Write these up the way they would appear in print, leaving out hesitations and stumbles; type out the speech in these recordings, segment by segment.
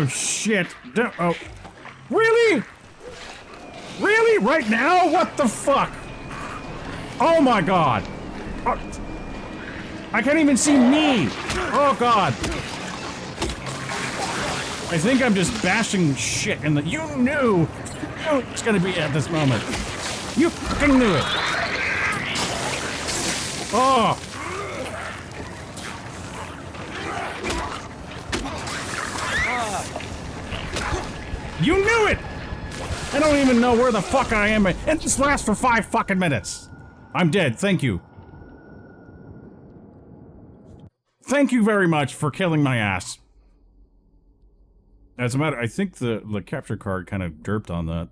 Oh, shit. Oh. Really? Really? Right now? What the fuck? Oh my god. Oh. I can't even see me. Oh god. I think I'm just bashing shit in the— You knew it's gonna be at this moment. You fucking knew it. Oh. You knew it! I don't even know where the fuck I am, and this lasts for 5 fucking minutes. I'm dead, thank you. Thank you very much for killing my ass. As a matter, I think the capture card kind of derped on that.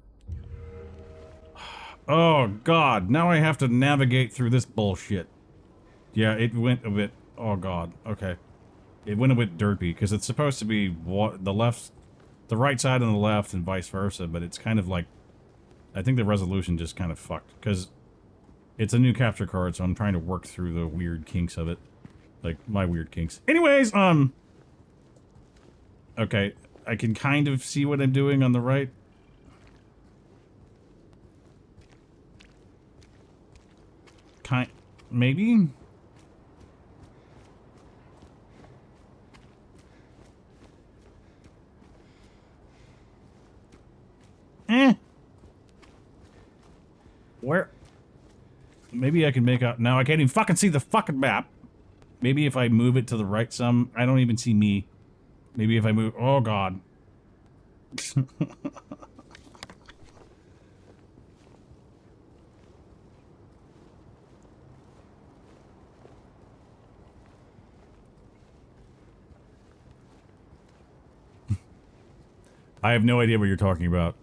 Oh god, now I have to navigate through this bullshit. Yeah, it went a bit— oh god, okay. It went a bit derpy, because it's supposed to be the right side and the left and vice versa, but it's kind of like— I think the resolution just kind of fucked, because it's a new capture card, so I'm trying to work through the weird kinks of it. Like, my weird kinks. Anyways, okay, I can kind of see what I'm doing on the right. Maybe? Where? Maybe I can make out— now I can't even fucking see the fucking map. Maybe if I move it to the right some— I don't even see me. Maybe if I move— oh god. I have no idea what you're talking about.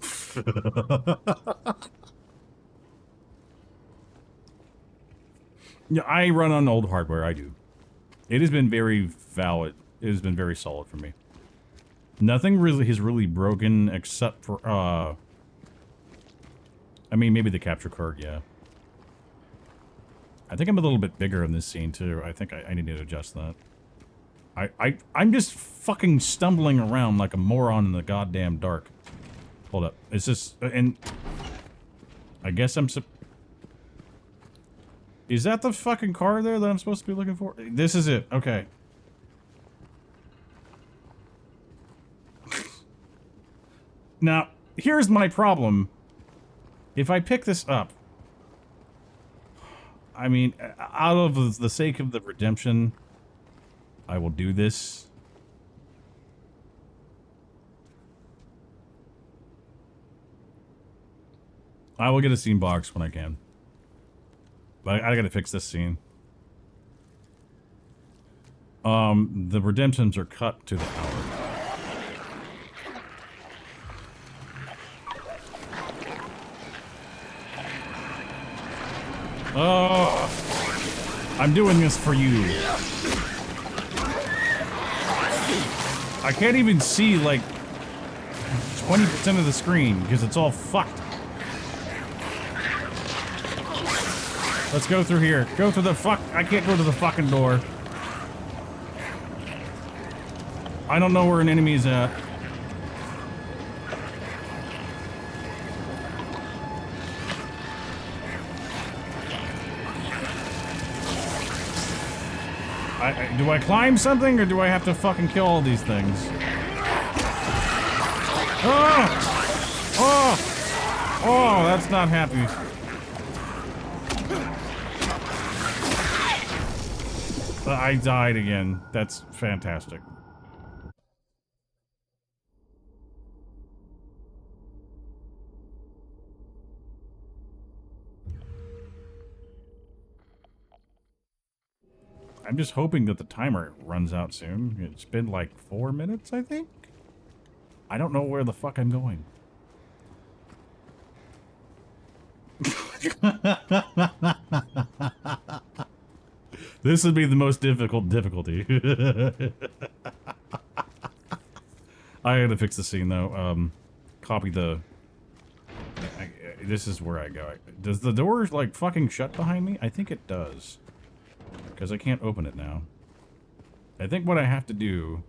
Yeah, I run on old hardware, I do. It has been very valid. It has been very solid for me. Nothing really has really broken except for, I mean, maybe the capture card, yeah. I think I'm a little bit bigger in this scene, too. I think I need to adjust that. I'm just fucking stumbling around like a moron in the goddamn dark. Hold up. Is this— and I guess I'm is that the fucking car there that I'm supposed to be looking for? This is it. Okay. Now, here's my problem. If I pick this up, I mean, out of the sake of the redemption, I will do this. I will get a scene box when I can. But I gotta fix this scene. The redemptions are cut to the hour. Oh, I'm doing this for you. I can't even see, like, 20% of the screen, because it's all fucked. Let's go through here. Go through the fuck— I can't go to the fucking door. I don't know where an enemy is at. Do I climb something, or do I have to fucking kill all these things? Oh! Oh! Oh, that's not happy. I died again. That's fantastic. I'm just hoping that the timer runs out soon. It's been like 4 minutes, I think? I don't know where the fuck I'm going. This would be the most difficult difficulty. I gotta fix the scene though. Copy the... this is where I go. Does the door like fucking shut behind me? I think it does. Because I can't open it now. I think what I have to do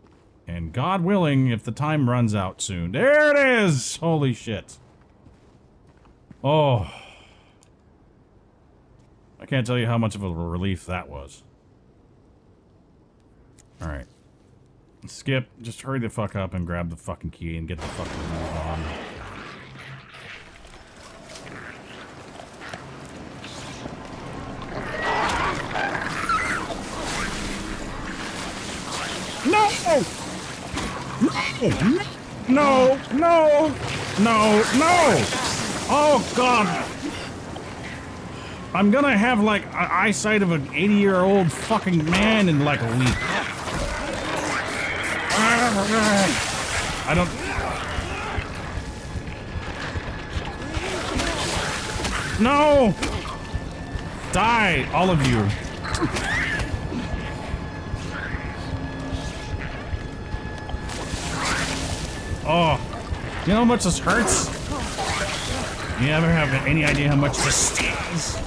And God willing, if the time runs out soon. There it is! Holy shit. Oh. I can't tell you how much of a relief that was. Alright. Skip, just hurry the fuck up and grab the fucking key and get the fucking move on. No! No! No! No! No! Oh, God! I'm gonna have, like, eyesight of an 80-year-old fucking man in, like, a week. I don't... No! Die, all of you. Oh, you know how much this hurts? You ever have any idea how much this stings?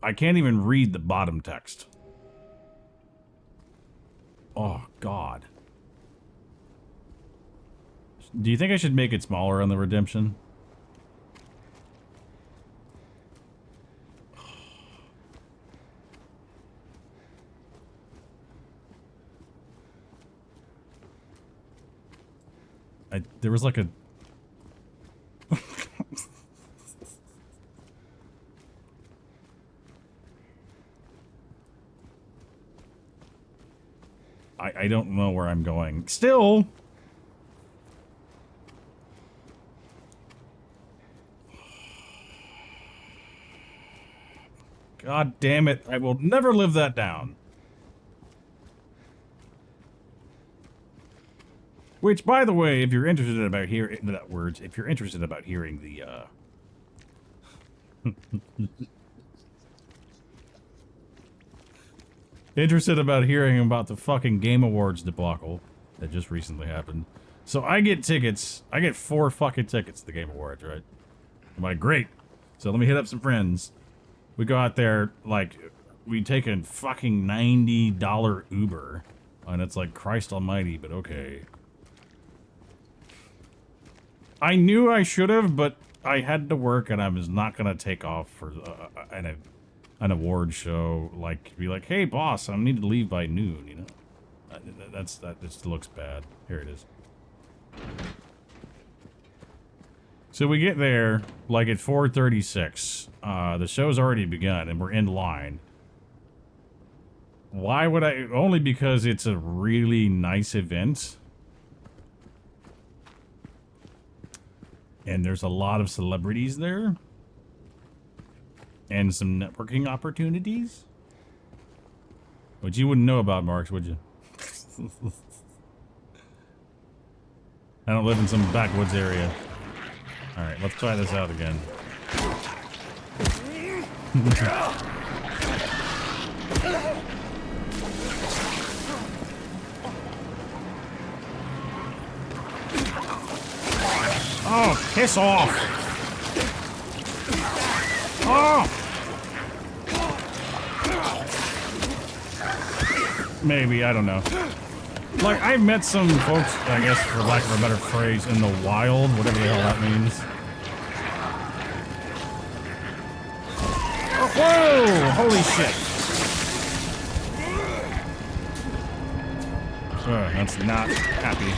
I can't even read the bottom text. Oh, God. Do you think I should make it smaller on the redemption? There was like a... I don't know where I'm going. Still! God damn it, I will never live that down. Which, by the way, if you're interested about hearing that words, if you're interested about hearing the interested about hearing about the fucking Game Awards debacle that just recently happened. So I get tickets. I get 4 fucking tickets to the Game Awards, right? I'm like, great. So let me hit up some friends. We go out there, like, we take a fucking $90 Uber. And it's like, Christ almighty, but okay. I knew I should have, but I had to work and I was not going to take off for an award show. Like, be like, hey, boss, I need to leave by noon, you know? That just looks bad. Here it is. So we get there, like, at 4:36. The show's already begun, and we're in line. Why would I? Only because it's a really nice event. And there's a lot of celebrities there. And some networking opportunities. Which you wouldn't know about, Marks, would you? I don't live in some backwoods area. Alright, let's try this out again. Oh, piss off! Oh! Maybe, I don't know. Like, I've met some folks, I guess, for lack of a better phrase, in the wild, whatever the hell that means. Oh, whoa! Holy shit! That's not happy.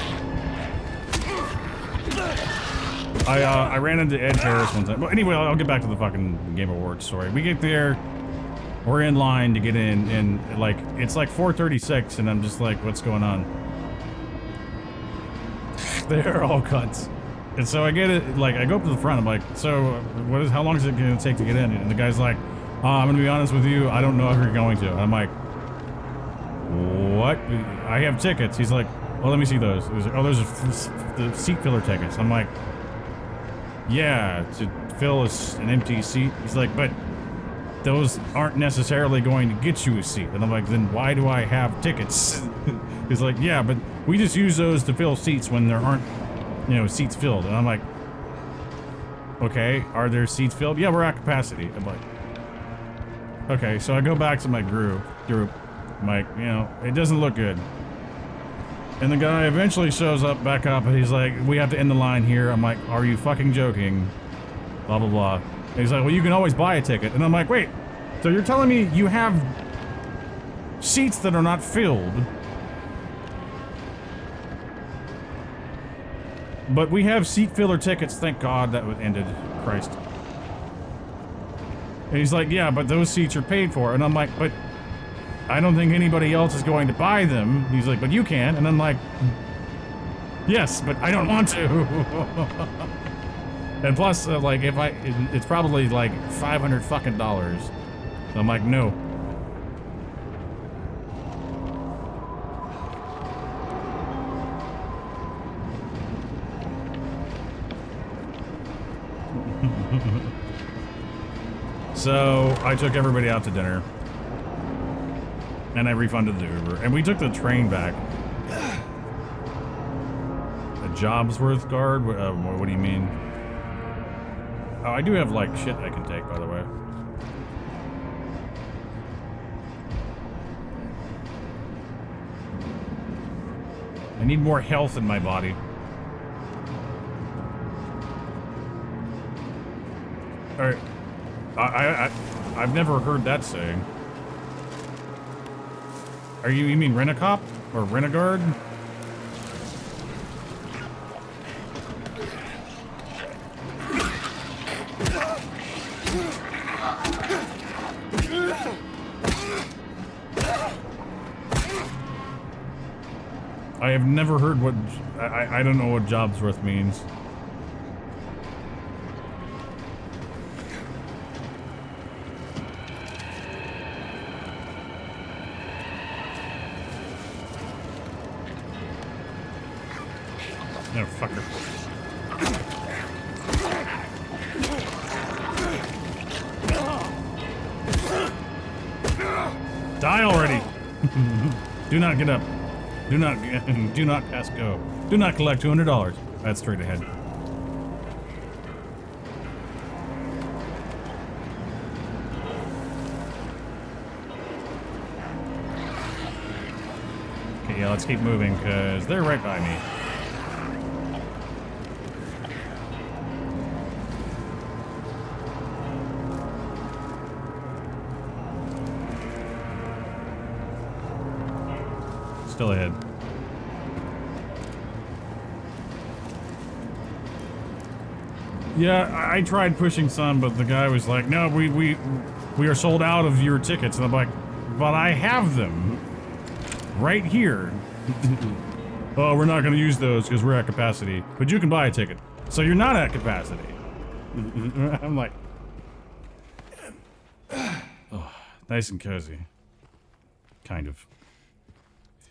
I ran into Ed Harris one time. But anyway, I'll get back to the fucking Game Awards story. We get there, we're in line to get in, and like it's like 4:36, and I'm just like, what's going on? They're all cuts. And so I get it, like I go up to the front. I'm like, so how long is it gonna take to get in? And the guy's like, I'm gonna be honest with you, I don't know if you're going to. And I'm like, what? I have tickets. He's like, well, let me see those. Oh, those are the seat filler tickets. I'm like, yeah, to fill an empty seat. He's like, but those aren't necessarily going to get you a seat. And I'm like, then why do I have tickets? He's like, yeah, but we just use those to fill seats when there aren't, you know, seats filled. And I'm like, okay, are there seats filled? Yeah, we're at capacity. I'm like, okay, so I go back to my group. I'm like, you know, it doesn't look good. And the guy eventually shows up back up and he's like, we have to end the line here. I'm like, are you fucking joking? Blah, blah, blah. And he's like, well, you can always buy a ticket. And I'm like, wait, so you're telling me you have seats that are not filled, but we have seat filler tickets, thank God that ended. Christ. And he's like, yeah, but those seats are paid for. And I'm like, but I don't think anybody else is going to buy them. He's like, but you can. And I'm like, yes, but I don't want to. And plus, like, if it's probably like $500 fucking dollars. So I'm like, no. So I took everybody out to dinner. And I refunded the Uber. And we took the train back. A job's worth guard? What do you mean? Oh, I do have, like, shit I can take, by the way. I need more health in my body. Alright. I've never heard that saying. You mean Rent-A-Cop? Or Rent-A-Guard? I have never heard what... I don't know what Jobsworth means. No, fucker. Die already! Do not get up. Do not pass go. Do not collect $200. That's straight ahead. Okay, yeah, let's keep moving, because they're right by me. Still ahead. Yeah, I tried pushing some, but the guy was like, no, we are sold out of your tickets. And I'm like, but I have them right here. Oh, we're not going to use those because we're at capacity. But you can buy a ticket. So you're not at capacity. I'm like, oh, nice and cozy. Kind of.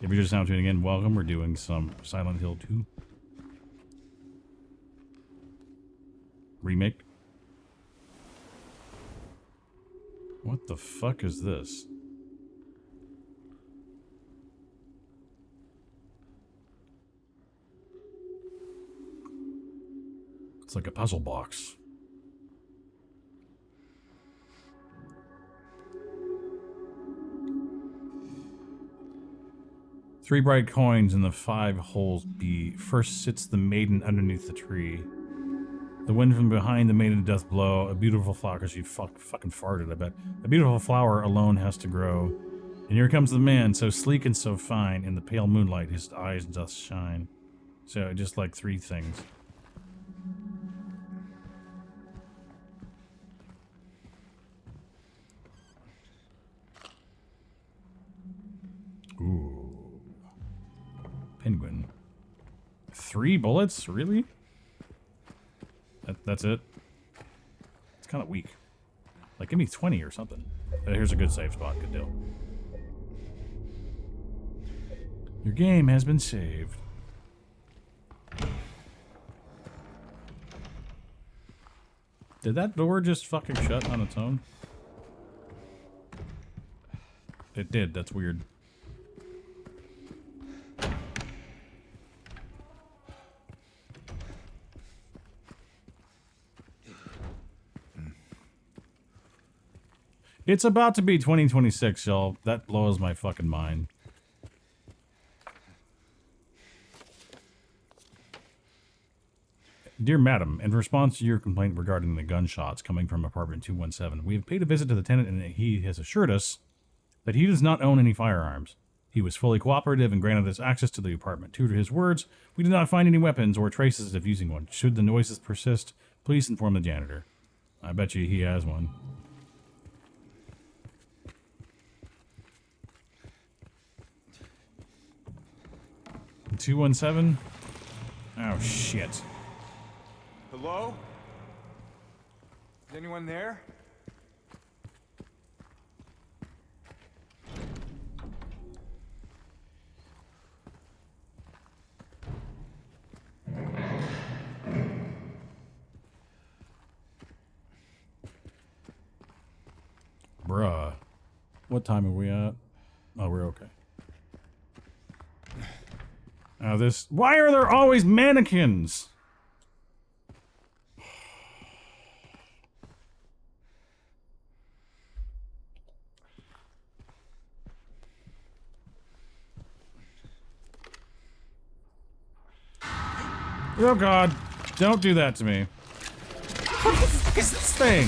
If you're just now tuning in, welcome. We're doing some Silent Hill 2 remake. What the fuck is this? It's like a puzzle box. Three bright coins in the 5 holes B. First sits the maiden underneath the tree. The wind from behind the maiden doth blow. A beautiful flower, because she fucking farted, I bet. A beautiful flower alone has to grow. And here comes the man, so sleek and so fine. In the pale moonlight his eyes doth shine. So, just like 3 things. Ooh. Penguin. 3 bullets? Really? That's it? It's kind of weak. Like, give me 20 or something. Here's a good save spot. Good deal. Your game has been saved. Did that door just fucking shut on its own? It did. That's weird. It's about to be 2026, y'all. That blows my fucking mind. Dear Madam, in response to your complaint regarding the gunshots coming from apartment 217, we have paid a visit to the tenant and he has assured us that he does not own any firearms. He was fully cooperative and granted us access to the apartment. True to his words, we did not find any weapons or traces of using one. Should the noises persist, please inform the janitor. I bet you he has one. 217? Oh, shit. Hello? Is anyone there? Bruh. What time are we at? Oh, we're okay. Now this... Why are there always mannequins? Oh god. Don't do that to me. What the fuck is this thing?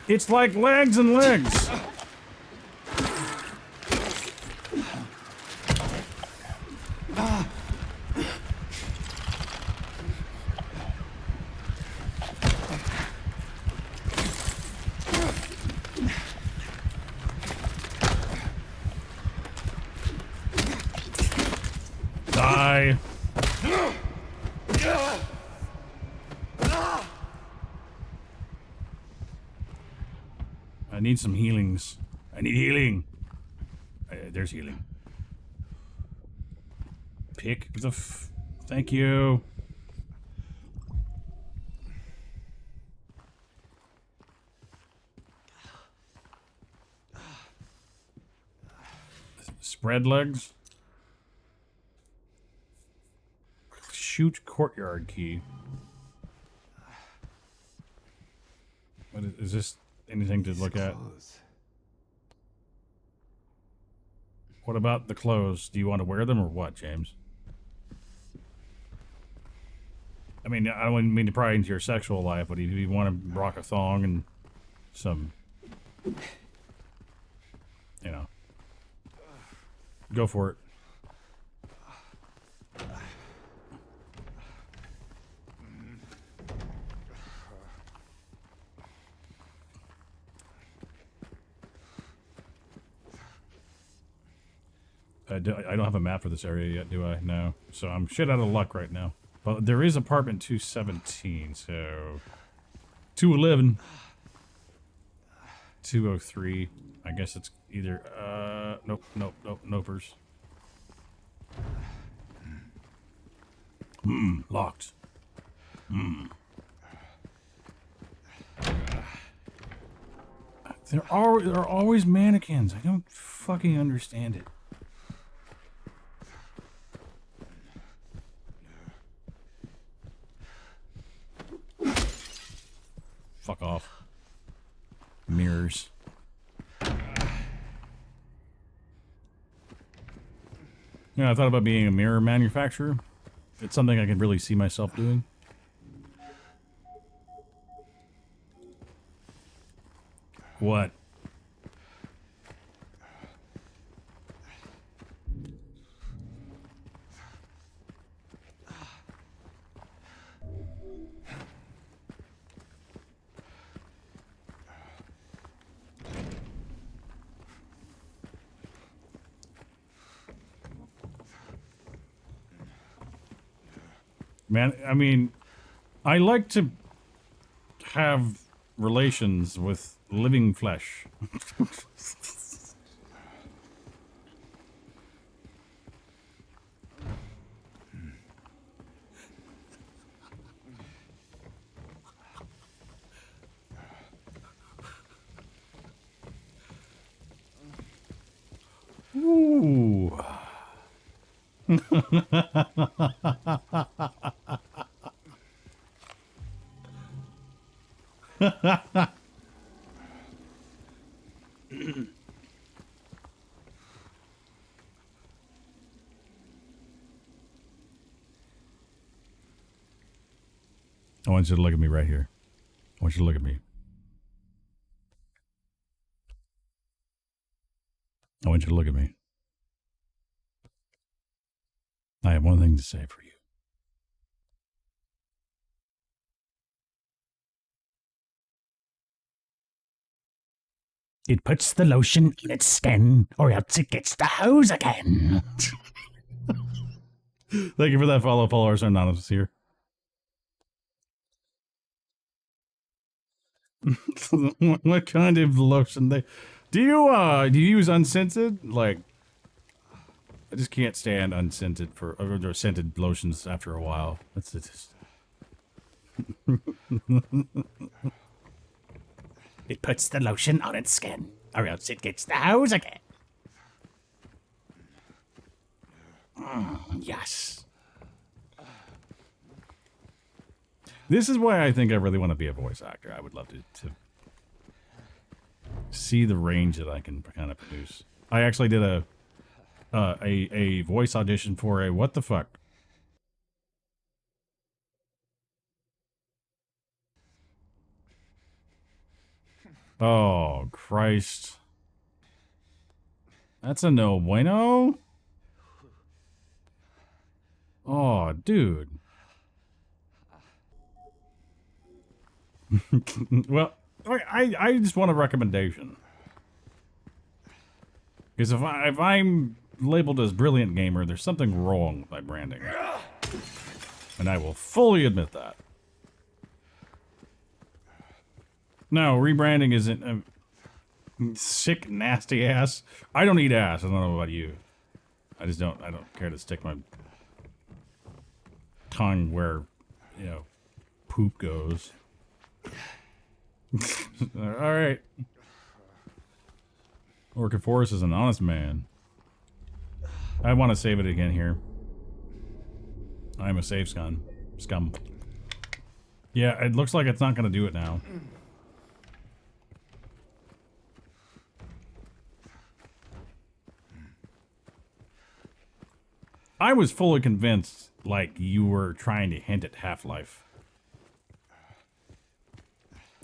It's like legs and legs. Die. I need some healings. I need healing. There's healing. Pick the thank you. Spread legs. Shoot courtyard key. What is this? Anything to look at? What about the clothes? Do you want to wear them or what, James? I mean, I don't mean to pry into your sexual life, but do you want to rock a thong and some, you know, go for it. I don't have a map for this area yet, do I? No. So I'm shit out of luck right now. But there is apartment 217, so... 211. 203. I guess it's either... Nope, nopers. Locked. There are always mannequins. I don't fucking understand it. Fuck off. Mirrors. Yeah, I thought about being a mirror manufacturer. It's something I can really see myself doing. What? Man, I mean, I like to have relations with living flesh. Ooh. I want you to look at me right here. I want you to look at me. I want you to look at me. I have one thing to say for you. It puts the lotion on its skin, or else it gets the hose again. Thank you for that follow, followers. Anonymous here. What kind of lotion do you use unscented? Like, I just can't stand unscented or scented lotions after a while. That's just it puts the lotion on its skin, or else it gets the hose again. Yes. This is why I think I really want to be a voice actor. I would love to see the range that I can kind of produce. I actually did a voice audition for a what the fuck. Oh, Christ. That's a no bueno. Oh, dude. Well, I just want a recommendation. Because if I'm labeled as brilliant gamer, there's something wrong with my branding. And I will fully admit that. No, rebranding isn't sick, nasty ass. I don't eat ass. I don't know about you. I don't care to stick my tongue where, you know, poop goes. Alright. Orchid Forest is an honest man. I want to save it again here. I'm a save scum. Yeah, it looks like it's not going to do it now. I was fully convinced, like, you were trying to hint at Half-Life.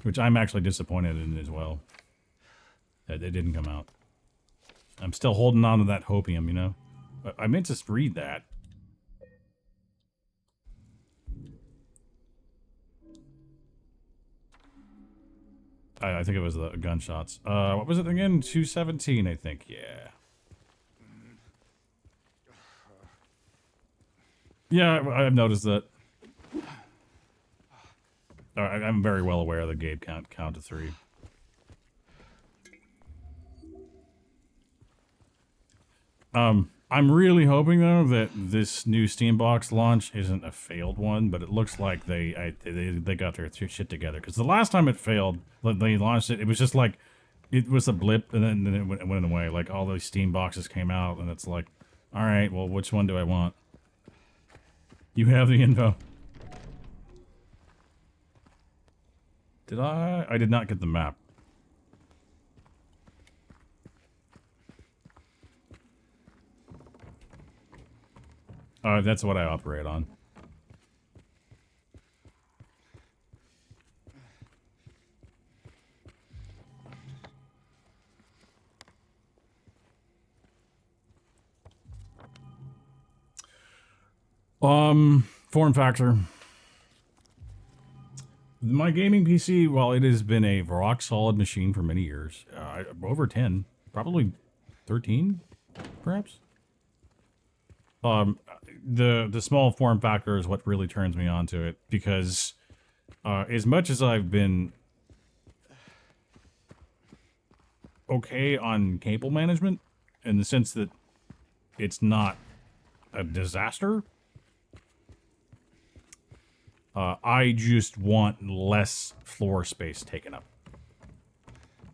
Which I'm actually disappointed in as well. That it didn't come out. I'm still holding on to that hopium, you know? I meant to read that. I think it was the gunshots. What was it again? 217, I think. Yeah. Yeah, I've noticed that. I'm very well aware of the game count to 3. I'm really hoping though that this new Steam box launch isn't a failed one, but it looks like they got their shit together. Because the last time it failed, they launched it, it was just like it was a blip, and then it went away. Like all those Steam boxes came out, and it's like, all right, well, which one do I want? You have the info. Did I? I did not get the map. That's what I operate on. Form factor. My gaming PC, while it has been a rock solid machine for many years, over 10, probably 13, perhaps. The small form factor is what really turns me on to it, because as much as I've been okay on cable management, in the sense that it's not a disaster, I just want less floor space taken up.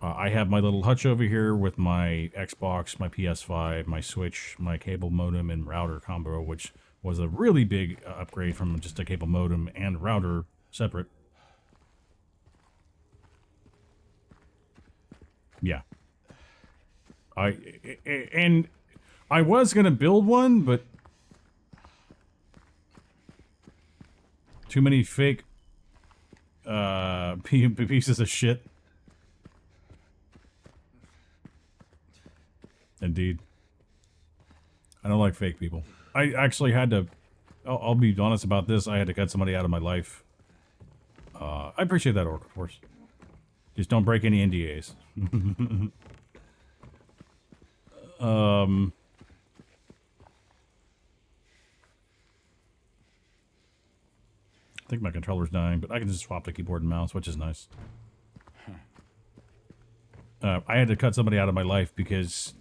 I have my little hutch over here with my Xbox, my PS5, my Switch, my cable modem and router combo, which was a really big upgrade from just a cable modem and router separate. Yeah. And I was gonna build one, but too many fake pieces of shit. Indeed. I don't like fake people. I actually had to... I'll be honest about this. I had to cut somebody out of my life. I appreciate that, Orc, of course. Just don't break any NDAs. I think my controller's dying, but I can just swap the keyboard and mouse, which is nice. I had to cut somebody out of my life because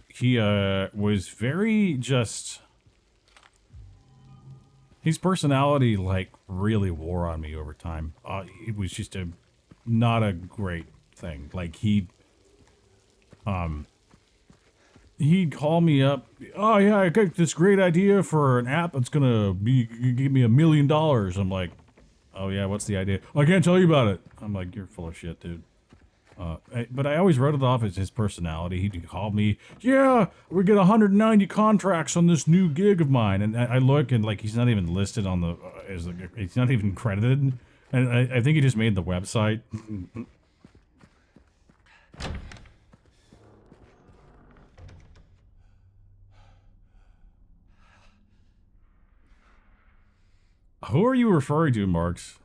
he was very just... His personality, like, really wore on me over time. It was just not a great thing. Like, he'd call me up. Oh, yeah, I got this great idea for an app that's gonna give me $1 million. I'm like, oh, yeah, what's the idea? I can't tell you about it. I'm like, you're full of shit, dude. But I always wrote it off as his personality. He'd call me, yeah, we get 190 contracts on this new gig of mine. And I look and, like, he's not even listed on the, he's not even credited. And I think he just made the website. Who are you referring to, Marks?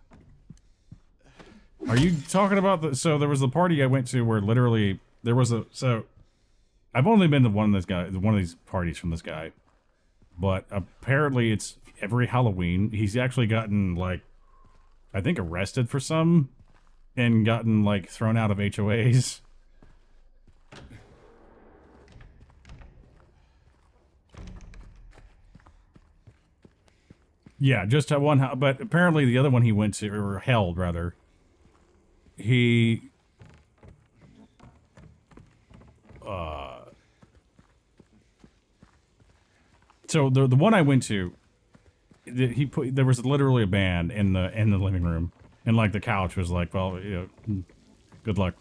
Are you talking about the... So there was the party I went to where literally there was a... So I've only been to one of these parties from this guy, but apparently it's every Halloween. He's actually gotten, like, I think arrested for some and gotten, like, thrown out of HOAs. Yeah, just at one house. But apparently the other one he went to, or held rather, he so the one I went to, there was literally a band in the living room, and like the couch was like, well, you know, good luck.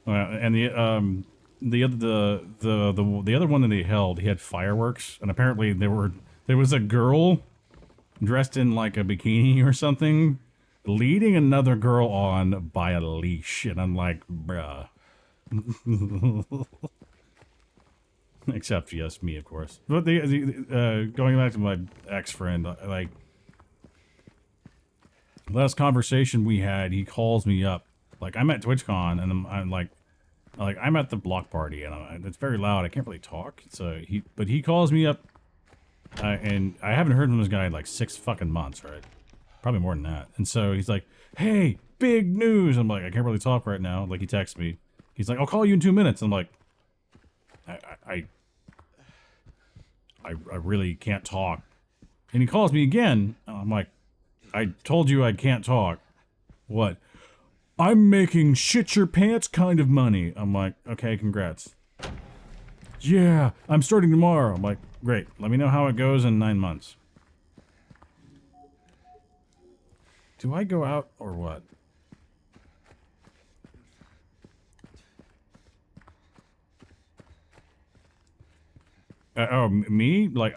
And the other one that he held, he had fireworks, and apparently there was a girl dressed in like a bikini or something, leading another girl on by a leash, and I'm like, bruh. Except, yes, me, of course. But going back to my ex-friend, like, last conversation we had, he calls me up. Like, I'm at TwitchCon, and I'm like, I'm at the block party, and it's very loud. I can't really talk. So but he calls me up, and I haven't heard from this guy in like 6 fucking months, right? Probably more than that. And so he's like, "Hey, big news!" I'm like, "I can't really talk right now." Like, he texts me. He's like, "I'll call you in 2 minutes." I'm like, I really can't talk. And he calls me again. And I'm like, "I told you I can't talk." What? "I'm making shit your pants kind of money." I'm like, "Okay, congrats." "Yeah, I'm starting tomorrow." I'm like, "Great. Let me know how it goes in 9 months." Do I go out or what? Oh, me? Like,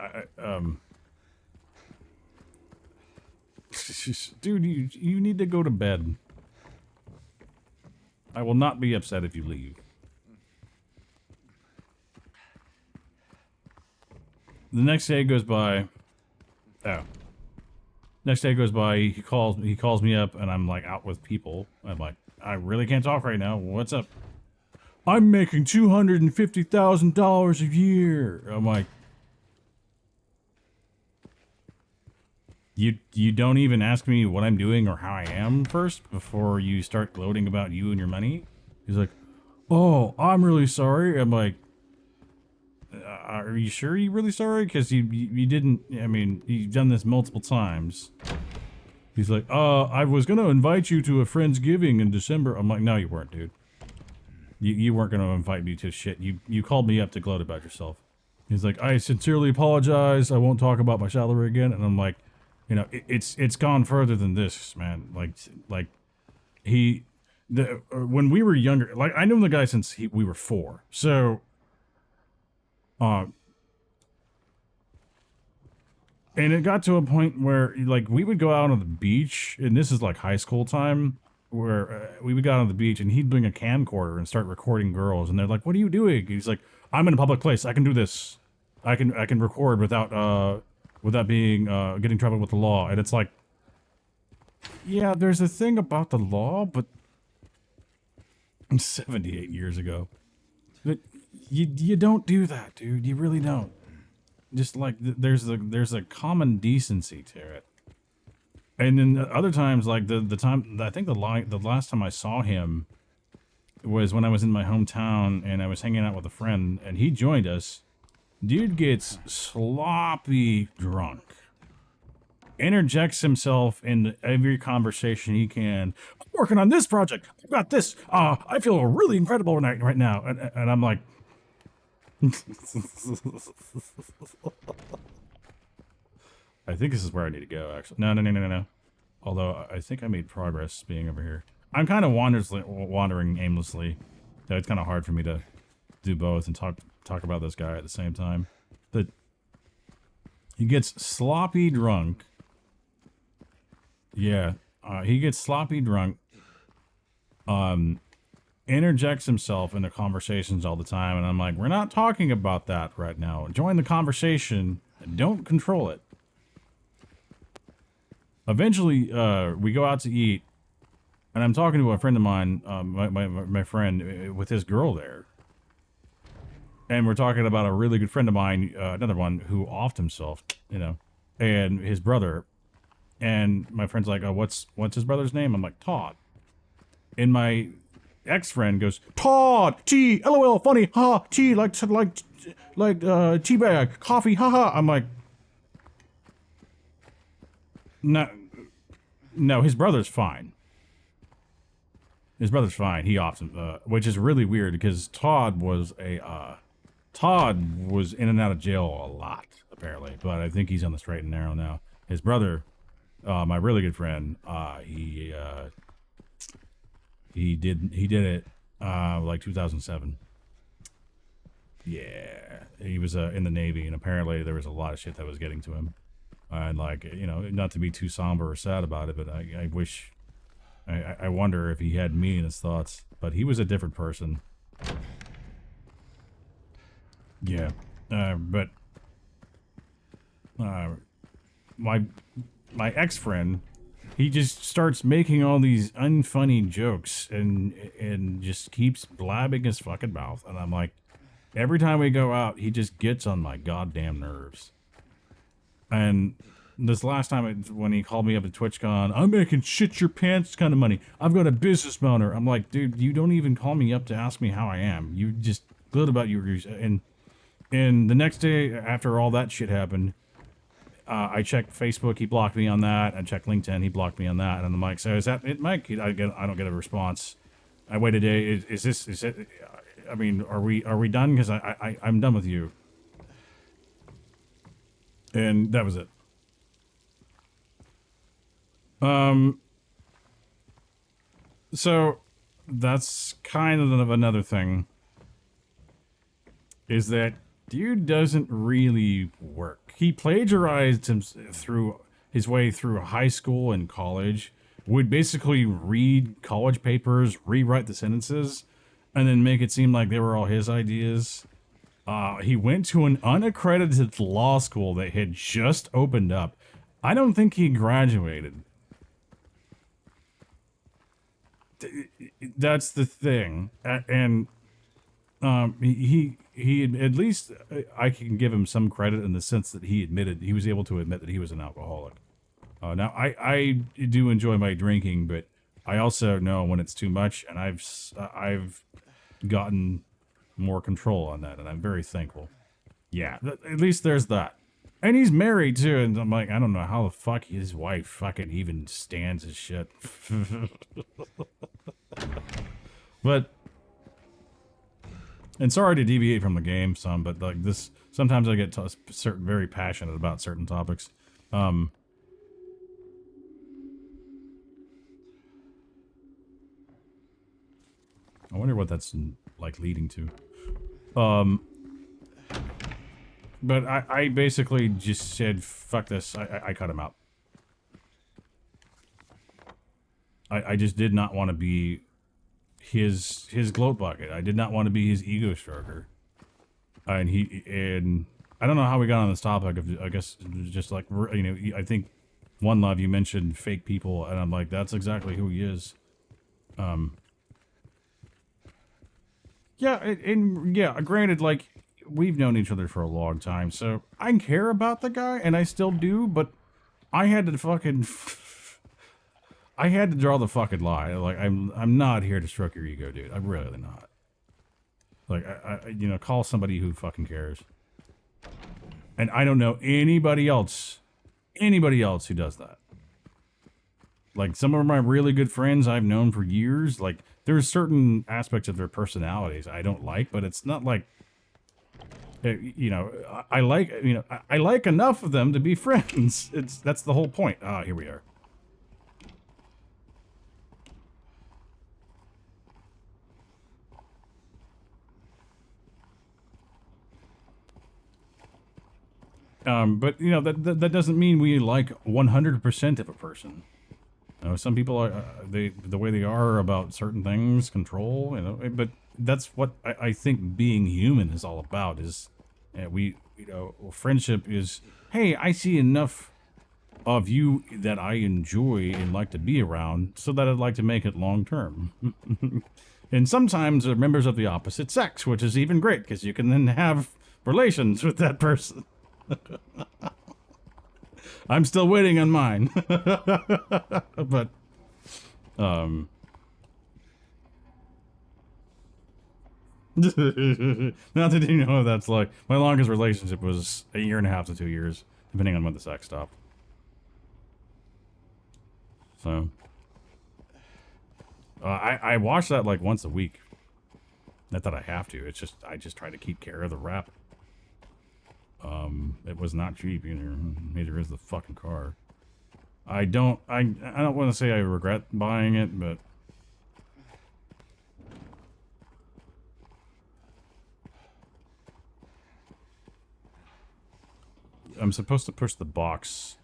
dude, you need to go to bed. I will not be upset if you leave. The next day goes by. Oh. Next day goes by, he calls me up, and I'm like out with people. I'm like, "I really can't talk right now. What's up?" "I'm making $250,000 a year." I'm like, You don't even ask me what I'm doing or how I am first before you start gloating about you and your money? He's like, "Oh, I'm really sorry." I'm like, are you sure you're really sorry? Because you didn't, I mean, you've done this multiple times. He's like, "I was going to invite you to a Friendsgiving in December." I'm like, "No, you weren't, dude. You weren't going to invite me to shit. You called me up to gloat about yourself." He's like, "I sincerely apologize. I won't talk about my salary again." And I'm like, You know, it's gone further than this, man. Like he, when we were younger, like I knew the guy since we were 4. So, uh, and it got to a point where like we would go out on the beach, and this is like high school time, where we would go out on the beach, and he'd bring a camcorder and start recording girls, and they're like, "What are you doing?" He's like, "I'm in a public place. I can do this. I can record without being getting in trouble with the law." And it's like, yeah, there's a thing about the law, but 78 years ago, but you don't do that, dude. You really don't. Just like there's a common decency to it. And then other times, like the time, I think the last time I saw him was when I was in my hometown and I was hanging out with a friend, and he joined us. Dude gets sloppy drunk. Interjects himself into every conversation he can. "I'm working on this project. I've got this. I feel really incredible right now." And I'm like, I think this is where I need to go, actually. No. Although, I think I made progress being over here. I'm kind of wandering aimlessly. So it's kind of hard for me to do both and talk about this guy at the same time. But he gets sloppy drunk. Yeah, he gets sloppy drunk. Interjects himself into conversations all the time, and I'm like, we're not talking about that right now. Join the conversation and don't control it. Eventually, we go out to eat, and I'm talking to a friend of mine, my friend, with his girl there. And we're talking about a really good friend of mine, another one, who offed himself, you know, and his brother. And my friend's like, "Oh, what's his brother's name?" I'm like, "Todd." And my ex-friend goes, "Todd, T, LOL, funny, ha, T, like teabag, coffee, haha." I'm like, no, his brother's fine. His brother's fine. He offed him, which is really weird because Todd was in and out of jail a lot, apparently, but I think he's on the straight and narrow now. His brother, my really good friend, he did it, like 2007. Yeah, he was in the Navy, and apparently there was a lot of shit that was getting to him. And like, you know, not to be too somber or sad about it, but I wish, I wonder if he had me in his thoughts. But he was a different person. Yeah, but my ex-friend, he just starts making all these unfunny jokes and just keeps blabbing his fucking mouth, and I'm like, every time we go out, he just gets on my goddamn nerves. And this last time, when he called me up at TwitchCon, "I'm making shit your pants kind of money. I've got a business boner." I'm like, dude, you don't even call me up to ask me how I am. You just glib about your... And the next day, after all that shit happened, I checked Facebook, he blocked me on that. I checked LinkedIn, he blocked me on that. And I'm like, "So is that it, Mike?" I don't get a response. I wait a day. Is it? I mean, are we done? Because I'm done with you. And that was it. So that's kind of another thing, is that dude doesn't really work. He plagiarized his way through high school and college, would basically read college papers, rewrite the sentences, and then make it seem like they were all his ideas. He went to an unaccredited law school that had just opened up. I don't think he graduated. That's the thing. And he at least, I can give him some credit in the sense that he was able to admit that he was an alcoholic. Now, I do enjoy my drinking, but I also know when it's too much, and I've gotten more control on that, and I'm very thankful. Yeah, at least there's that. And he's married, too, and I'm like, I don't know how the fuck his wife fucking even stands his shit. But, and sorry to deviate from the game some, but like this, sometimes I get very passionate about certain topics. I wonder what that's like leading to. But I basically just said, fuck this. I cut him out. I just did not want to be his gloat bucket. I did not want to be his ego stroker. And I don't know how we got on this topic of, I guess, just like, you know, I think One Love, you mentioned fake people, and I'm like, that's exactly who he is. Yeah, and yeah, granted, like, we've known each other for a long time, so I care about the guy, and I still do, but I had to fucking... I had to draw the fucking line. Like, I'm not here to stroke your ego, dude. I'm really not. Like, you know, call somebody who fucking cares. And I don't know anybody else who does that. Like, some of my really good friends I've known for years, like, there's certain aspects of their personalities I don't like, but it's not like, you know, I like, you know, I like enough of them to be friends. That's the whole point. Ah, here we are. But, you know, that doesn't mean we like 100% of a person. You know, some people are, the way they are about certain things, control, you know, but that's what I think being human is all about, is, you know, friendship is, hey, I see enough of you that I enjoy and like to be around, so that I'd like to make it long term. And sometimes they're members of the opposite sex, which is even great, because you can then have relations with that person. I'm still waiting on mine. But not that you know, that's like my longest relationship was 1.5 to 2 years, depending on when the sex stopped. So I watch that like once a week. Not that I have to, it's just I just try to keep care of the rep. It was not cheap either. Neither is the fucking car. I don't want to say I regret buying it, but I'm supposed to push the box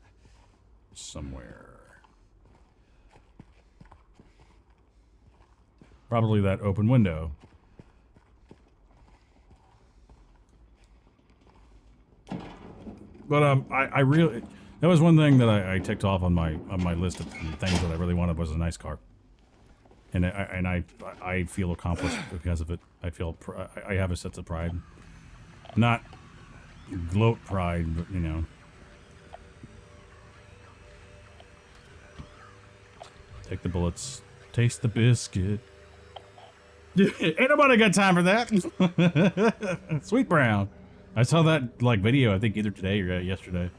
somewhere. Probably that open window. But I really, that was one thing that I ticked off on my list of things that I really wanted, was a nice car, and I feel accomplished because of it. I feel I have a sense of pride, not gloat pride, but you know. Take the bullets, taste the biscuit. Ain't nobody got time for that. Sweet brown. I saw that, like, video, I think either today or yesterday.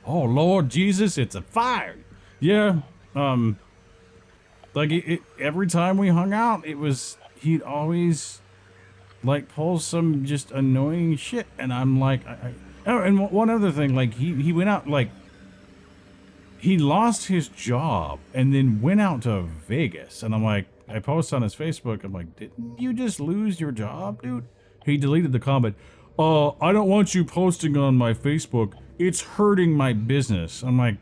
Oh, Lord Jesus, it's a fire. Yeah, like, every time we hung out, it was, he'd always, like, pull some just annoying shit, and I'm like, oh, and one other thing, like, he went out, like, he lost his job, and then went out to Vegas, and I'm like, I post on his Facebook, I'm like, didn't you just lose your job, dude? He deleted the comment. I don't want you posting on my Facebook. It's hurting my business. I'm like,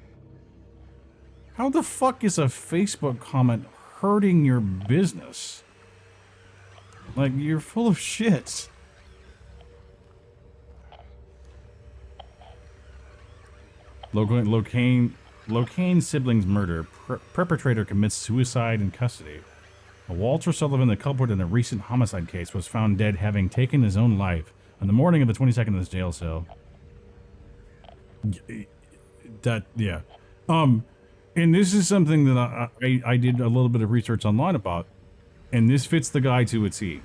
how the fuck is a Facebook comment hurting your business? Like, you're full of shit. Locaine siblings murder. Perpetrator commits suicide in custody. Walter Sullivan, the culprit in a recent homicide case, was found dead, having taken his own life on the morning of the 22nd of this jail cell. Yeah. And this is something that I did a little bit of research online about, and this fits the guy to a T.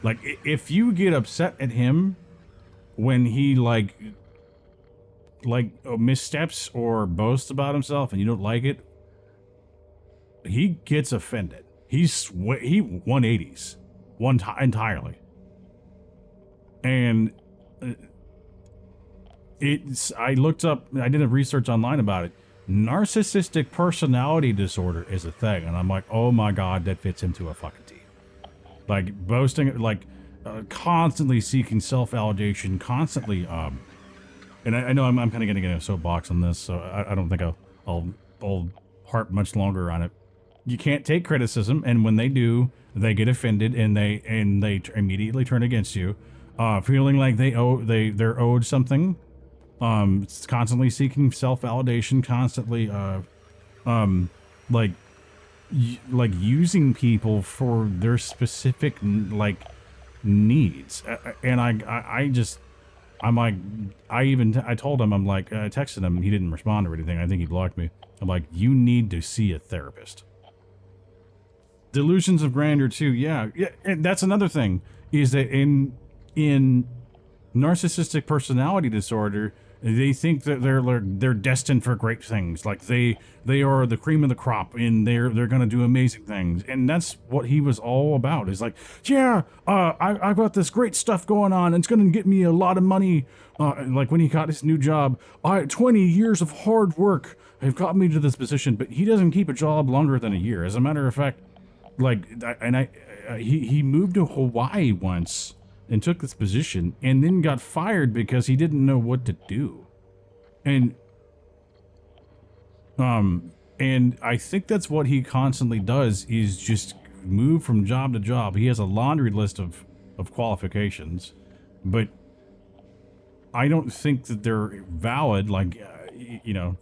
Like, if you get upset at him when he, like missteps or boasts about himself and you don't like it, he gets offended. He 180s entirely. And I looked up, I did a research online about it. Narcissistic personality disorder is a thing, and I'm like, oh my god, that fits him to a fucking T. like boasting, like constantly seeking self-validation, constantly. And I know I'm kind of getting in a soapbox on this, so I don't think I'll harp much longer on it. You can't take criticism, and when they do, they get offended and they immediately turn against you, feeling like they're owed something. Constantly seeking self-validation, constantly like using people for their specific like needs, and I'm like, I told him, I'm like, I texted him, he didn't respond or anything. I think he blocked me. I'm like, you need to see a therapist. Delusions of grandeur too, yeah, and that's another thing, is that in narcissistic personality disorder, they think that they're destined for great things, like they are the cream of the crop, and they're gonna do amazing things, and that's what he was all about. Is like, yeah, I've got this great stuff going on, and it's gonna get me a lot of money. Like when he got his new job, 20 years of hard work have got me to this position, but he doesn't keep a job longer than a year. As a matter of fact, like, he moved to Hawaii once and took this position, and then got fired because he didn't know what to do. And I think that's what he constantly does, is just move from job to job. He has a laundry list of qualifications, but I don't think that they're valid, like, you know.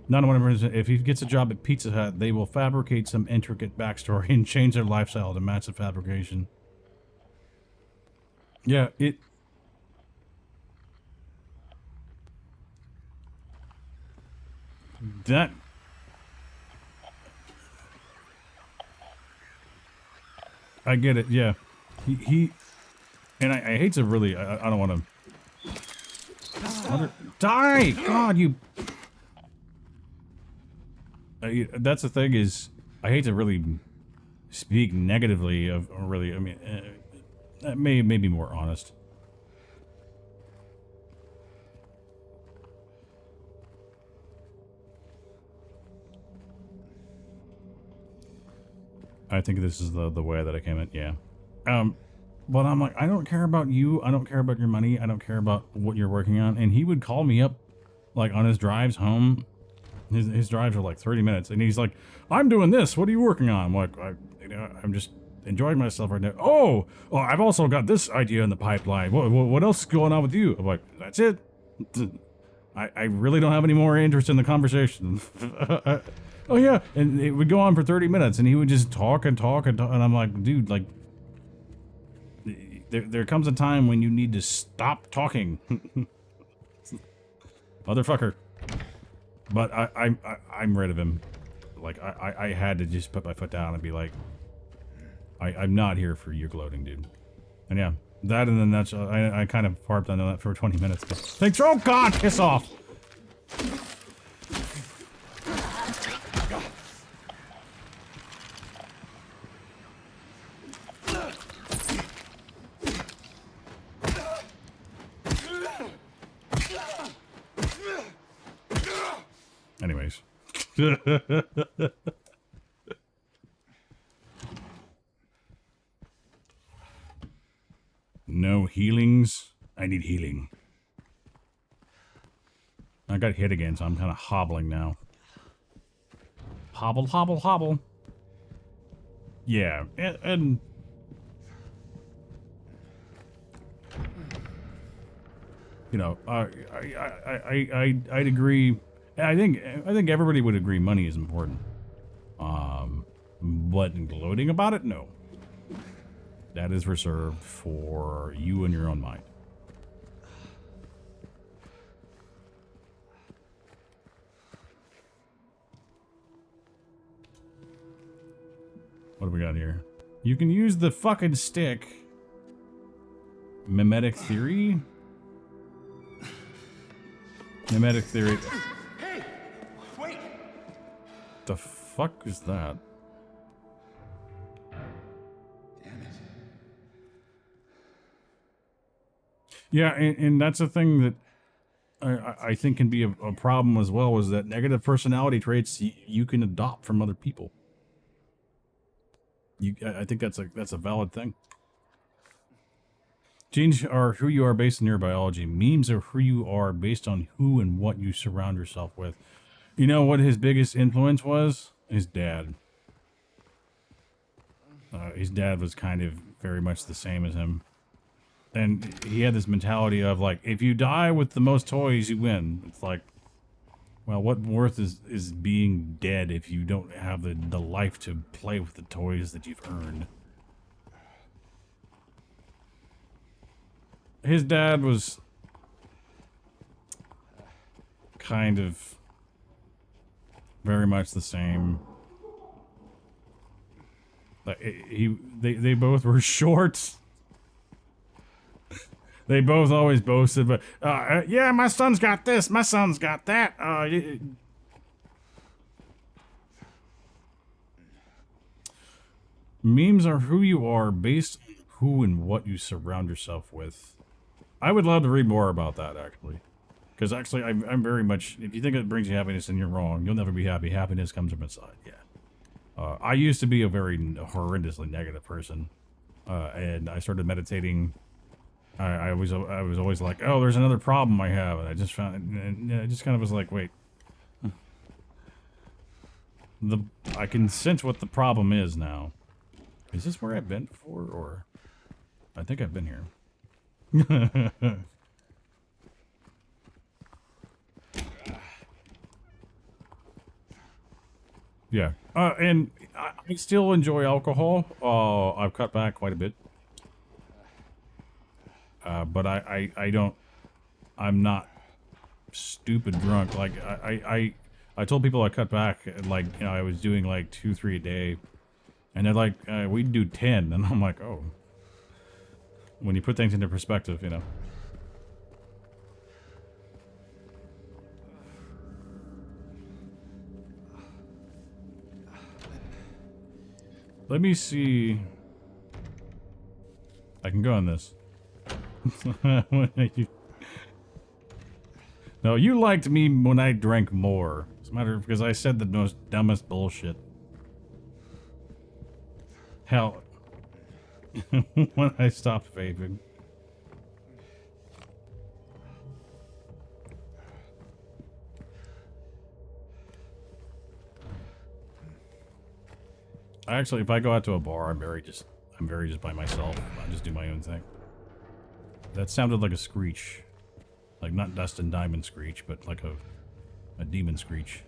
Not one of them. If he gets a job at Pizza Hut, they will fabricate some intricate backstory and change their lifestyle to match the fabrication. Yeah, that I get it. Yeah, he and I hate to really. I don't want to die. God, you. That's the thing, is I hate to really speak negatively of, or really, I mean, that may be more honest. I think this is the way that I came in, yeah. But I'm like, I don't care about you, I don't care about your money, I don't care about what you're working on. And he would call me up, like, on his drives home. His drives are like 30 minutes, and he's like, I'm doing this, what are you working on? I'm like, I'm just enjoying myself right now. Oh, I've also got this idea in the pipeline. What else is going on with you? I'm like, that's it. I really don't have any more interest in the conversation. Oh yeah, and it would go on for 30 minutes, and he would just talk and talk and talk, and I'm like, dude, like, there comes a time when you need to stop talking. Motherfucker. But I'm rid of him. Like, I had to just put my foot down and be like, I'm not here for your gloating, dude. And yeah, that in a nutshell. I kind of harped on that for 20 minutes. But thanks. Oh God, piss off. Anyways. No healings. I need healing. I got hit again, so I'm kind of hobbling now. Hobble, hobble, hobble. Yeah, and you know, I'd agree. I think everybody would agree money is important. But gloating about it, no. That is reserved for you and your own mind. What do we got here? You can use the fucking stick. Mimetic theory? Mimetic theory. Hey! Wait! The fuck is that? Damn it. Yeah, and that's the thing that I think can be a problem as well, is that negative personality traits you can adopt from other people. I think that's a valid thing. Genes are who you are based on your biology. Memes are who you are based on who and what you surround yourself with. You know what his biggest influence was? His dad. His dad was kind of very much the same as him. And he had this mentality of, like, if you die with the most toys, you win. It's like, well, what worth is being dead if you don't have the life to play with the toys that you've earned? His dad was kind of very much the same. Like they both were short. They both always boasted, but yeah, my son's got this, my son's got that. Memes are who you are based on who and what you surround yourself with. I would love to read more about that, actually. Because actually, I'm very much... If you think it brings you happiness and you're wrong, you'll never be happy. Happiness comes from inside, yeah. I used to be a very horrendously negative person. And I started meditating. I was always like, oh, there's another problem I have. And I just found... And I just kind of was like, wait. I can sense what the problem is now. Is this where I've been before, or... I think I've been here. Yeah. And I still enjoy alcohol. I've cut back quite a bit. But I don't... I'm not stupid drunk. Like, I told people I cut back, like, you know, I was doing like 2-3 a day. And they're like, we'd do 10. And I'm like, oh. When you put things into perspective, you know. Let me see. I can go on this. No, you liked me when I drank more. As a matter of, because I said the most dumbest bullshit. Hell. When I stopped vaping. Actually, if I go out to a bar, I'm very just by myself. I just do my own thing. That sounded like a screech. Like not Dust and Diamond screech, but like a demon screech.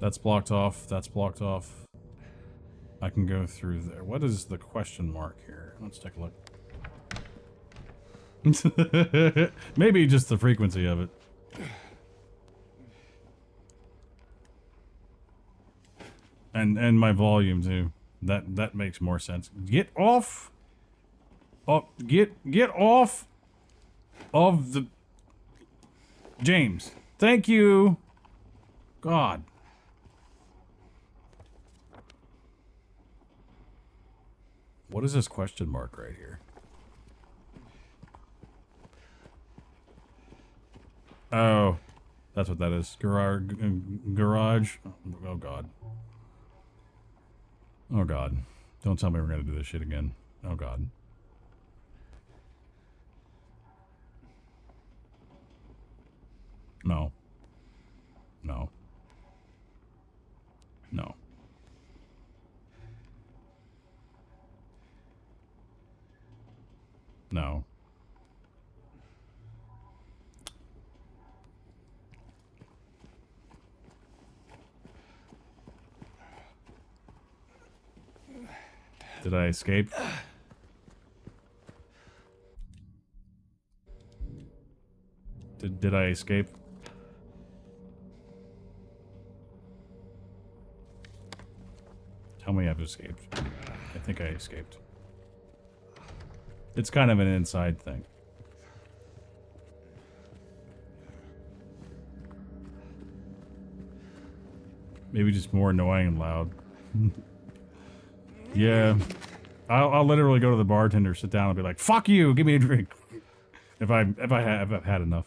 That's blocked off. That's blocked off. I can go through there. What is the question mark here? Let's take a look. Maybe just the frequency of it. And my volume too. That makes more sense. Get off. Oh, get off of the James. Thank you. God. What is this question mark right here? Oh, that's what that is. Garage. Oh God. Oh God. Don't tell me we're gonna do this shit again. Oh God. No. No. No. No. Did I escape? Did I escape? Tell me I've escaped. I think I escaped. It's kind of an inside thing. Maybe just more annoying and loud. Yeah. I'll literally go to the bartender, sit down, and be like, "Fuck you, give me a drink." if I've had enough.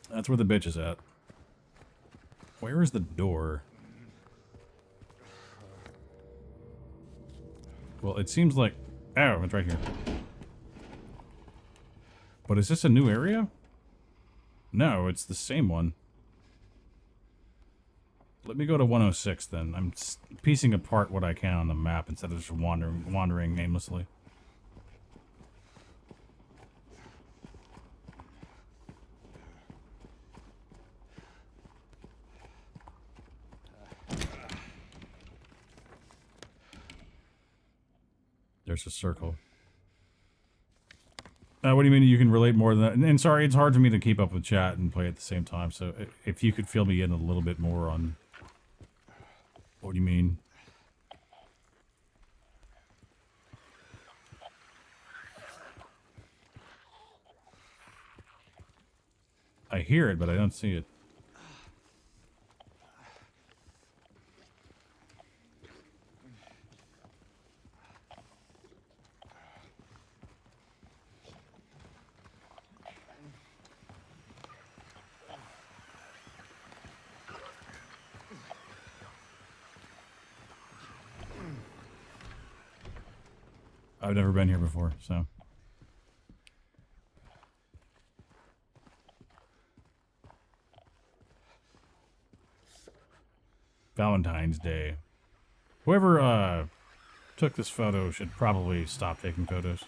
That's where the bitch is at. Where is the door? Well, it seems like... Oh, it's right here. But is this a new area? No, it's the same one. Let me go to 106 then. I'm piecing apart what I can on the map instead of just wandering aimlessly. There's a circle. What do you mean you can relate more than that? And sorry, it's hard for me to keep up with chat and play at the same time, so if you could fill me in a little bit more on... What do you mean? I hear it, but I don't see it. I've never been here before, so... Valentine's Day. Whoever, took this photo should probably stop taking photos.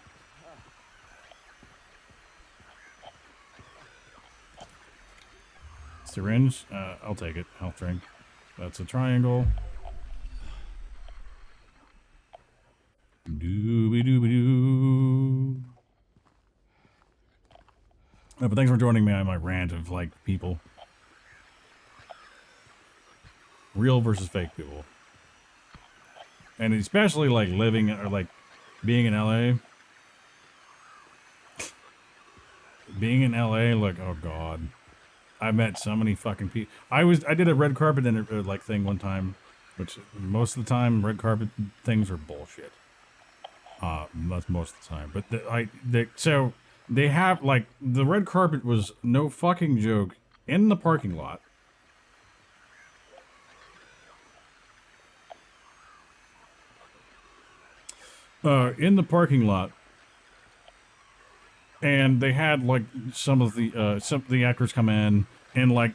Syringe? I'll take it. Health drink. That's a triangle. Dooby-dooby-doo. But thanks for joining me on my rant of, like, people. Real versus fake people. And especially, like, living, or, like, being in LA. Being in LA, like, oh god. I met so many fucking people. I did a red carpet like thing one time, which most of the time red carpet things are bullshit. That's most of the time. But so they have, like, the red carpet was no fucking joke in the parking lot. In the parking lot. And they had, like, some of the actors come in and, like,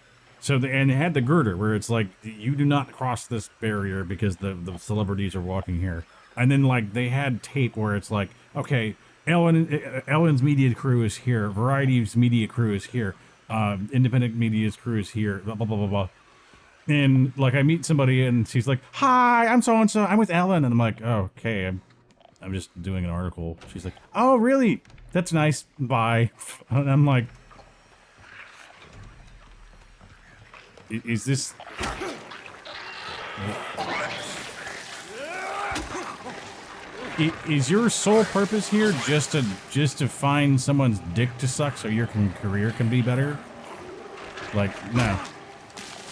and they had the girder where it's like, you do not cross this barrier because the celebrities are walking here. And then, like, they had tape where it's like, okay, Ellen's media crew is here, Variety's media crew is here, independent media's crew is here, blah, blah, blah, blah, blah. And, like, I meet somebody and she's like, hi, I'm so-and-so, I'm with Ellen. And I'm like, oh, okay, I'm just doing an article. She's like, oh, really? That's nice, bye. And I'm like, is this... Is your sole purpose here just to find someone's dick to suck so your career can be better? Like, no.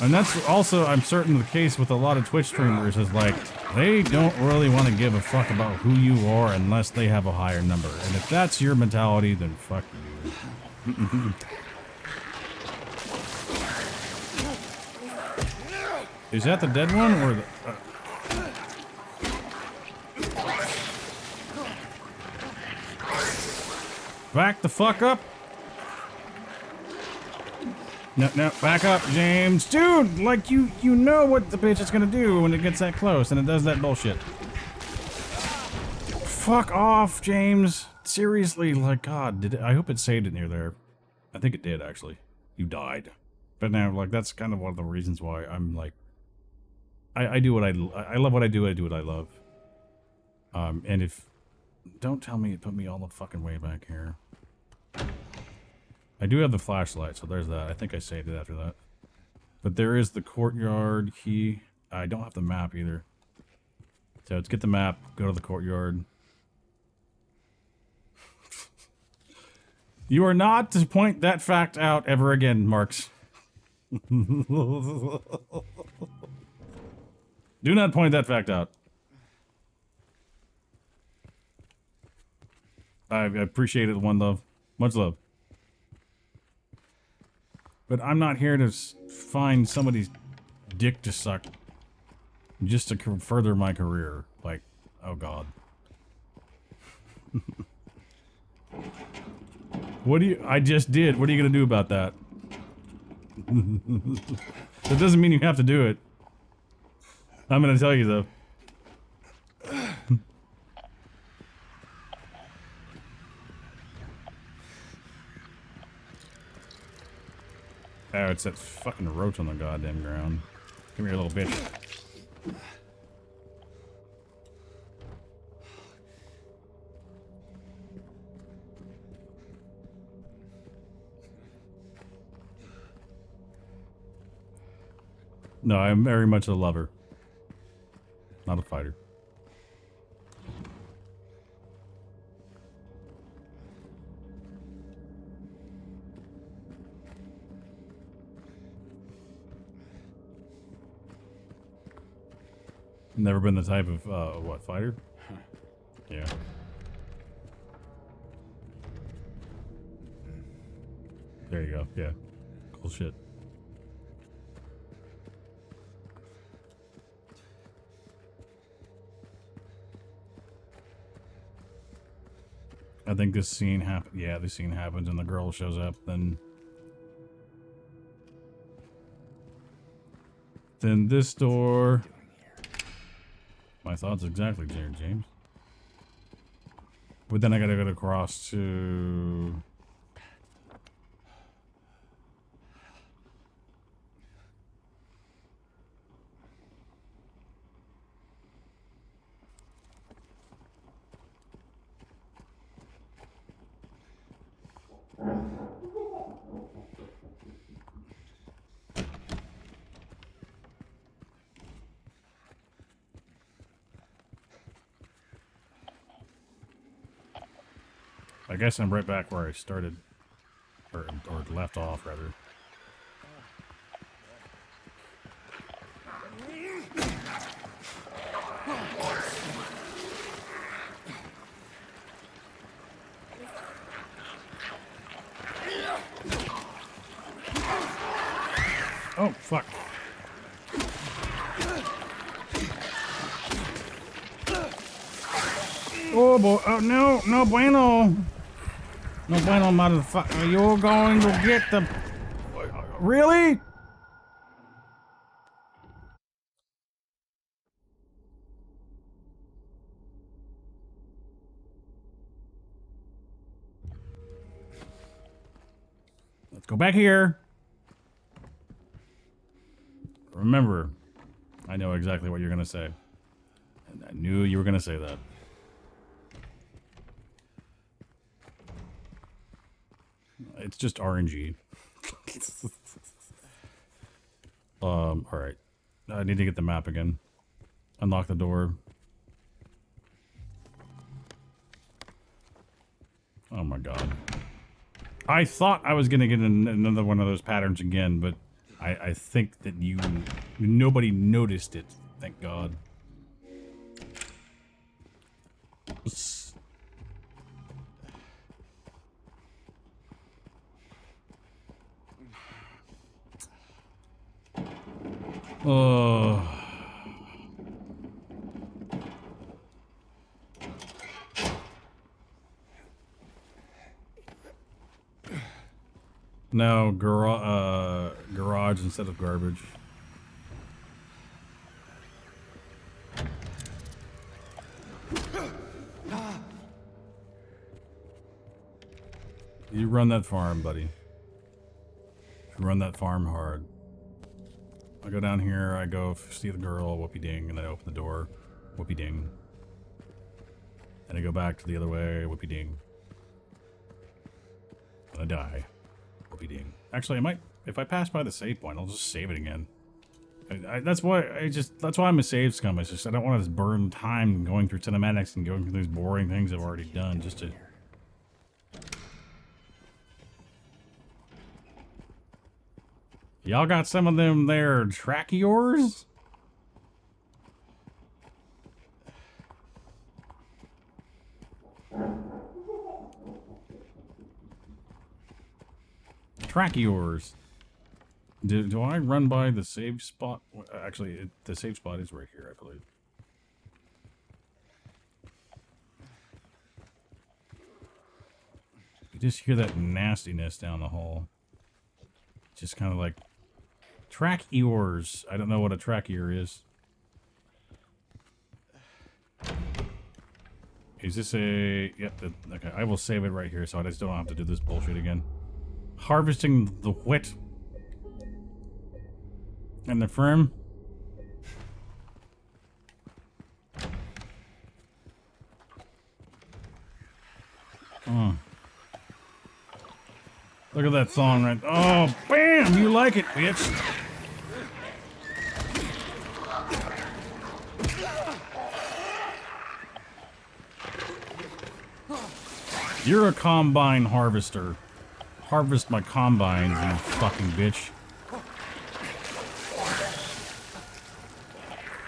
And that's also, I'm certain, the case with a lot of Twitch streamers is like, they don't really want to give a fuck about who you are unless they have a higher number. And if that's your mentality, then fuck you. Is that the dead one or the... Back the fuck up. No, back up, James. Dude, like, you know what the bitch is gonna do when it gets that close and it does that bullshit. Fuck off, James. Seriously, like, God, I hope it saved it near there. I think it did, actually. You died. But now, like, that's kind of one of the reasons why I'm, like, I do what I love what I do what I love. And if... Don't tell me it put me all the fucking way back here. I do have the flashlight, so there's that. I think I saved it after that. But there is the courtyard key. I don't have the map either. So let's get the map, go to the courtyard. You are not to point that fact out ever again, Marks. Do not point that fact out. I appreciate it, one love. Much love. But I'm not here to find somebody's dick to suck just to further my career. Like, oh god. What do you... I just did. What are you gonna do about that? That doesn't mean you have to do it. I'm gonna tell you, though. Oh, it's that fucking roach on the goddamn ground. Come here, little bitch. No, I'm very much a lover. Not a fighter. Never been the type of, what, fighter? Yeah. There you go, yeah. Cool shit. I think this scene yeah, this scene happens and the girl shows up, then this door. My thoughts exactly, James. But then I gotta go across to... I guess I'm right back where I started. Or left off, rather. Oh, fuck. Oh, boy. Oh, no. No bueno. No bueno, motherfucker. You're going to get the... Really? Let's go back here. Remember, I know exactly what you're going to say. And I knew you were going to say that. It's just RNG. Alright. I need to get the map again. Unlock the door. Oh my god. I thought I was gonna get another one of those patterns again, but I think that nobody noticed it. Thank god. Oh. No, garage instead of garbage. You run that farm, buddy. You run that farm hard. I go down here, I go see the girl, whoopee ding, and then I open the door, whoopee ding. And I go back to the other way, whoopee ding. And I die, whoopee ding. Actually, I might, if I pass by the save point, I'll just save it again. That's why I'm a save scum. It's just I don't want to burn time going through cinematics and going through these boring things I've already done just to. Y'all got some of them there tracheors? track yours. Do I run by the save spot? Actually, the save spot is right here, I believe. You just hear that nastiness down the hall. Just kind of like... Track ears. I don't know what a track ear is. Is this a... Yep, okay, I will save it right here so I just don't have to do this bullshit again. Harvesting the wheat. And the firm. Look at that song right. Oh, bam! You like it, bitch. You're a combine harvester. Harvest my combines, you fucking bitch.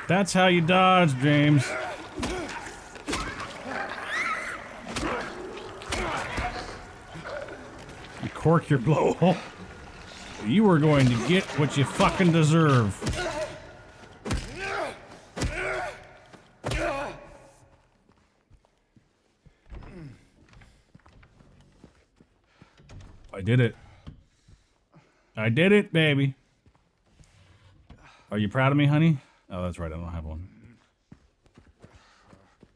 That's how you dodge, James. You cork your blowhole. You are going to get what you fucking deserve. I did it. I did it, baby. Are you proud of me, honey? Oh, that's right. I don't have one.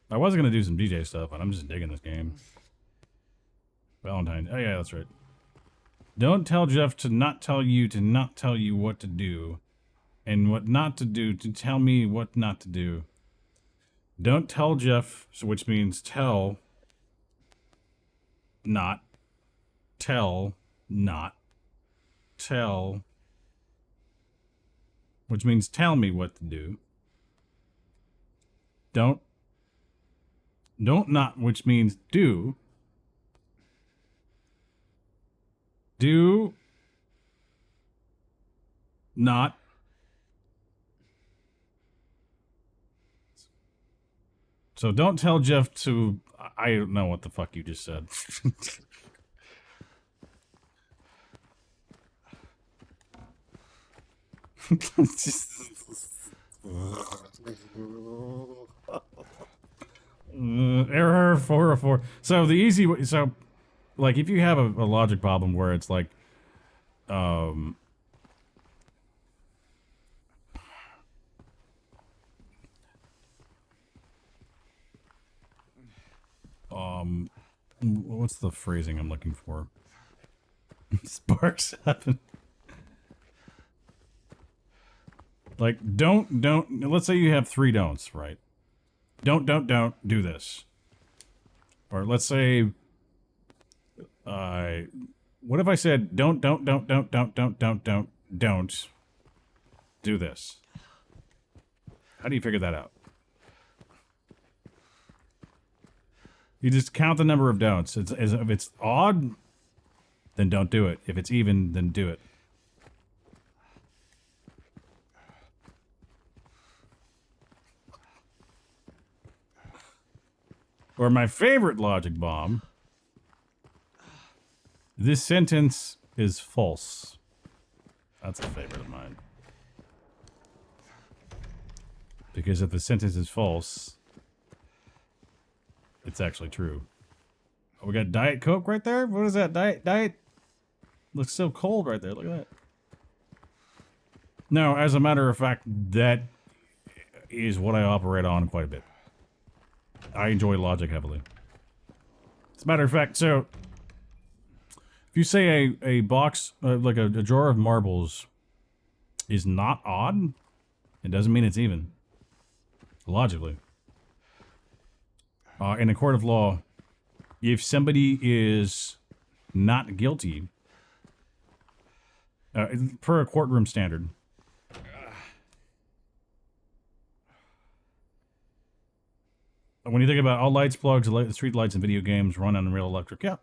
I was going to do some DJ stuff, but I'm just digging this game. Valentine. Oh, yeah, that's right. Don't tell Jeff to not tell you what to do. And what not to do to tell me what not to do. Don't tell Jeff, so which means tell, not, tell, not, tell, which means tell me what to do. Don't not, which means do. Do not. So don't tell Jeff to... I don't know what the fuck you just said. Error 404. So the easy way... So, like, if you have a logic problem where it's like... what's the phrasing I'm looking for? Sparks happen. Like, don't, let's say you have 3 don'ts, right? Don't do this. Or let's say, what if I said, don't do this? How do you figure that out? You just count the number of don'ts. If it's odd, then don't do it. If it's even, then do it. Or my favorite logic bomb. This sentence is false. That's a favorite of mine. Because if the sentence is false, it's actually true. Oh, we got Diet Coke right there? What is that? Diet? Looks so cold right there. Look at that. No, as a matter of fact, that is what I operate on quite a bit. I enjoy logic heavily. As a matter of fact, so... If you say a box, like a drawer of marbles is not odd, it doesn't mean it's even. Logically. In a court of law, if somebody is not guilty, per a courtroom standard, when you think about all lights, plugs, street lights, and video games run on real electric, yeah.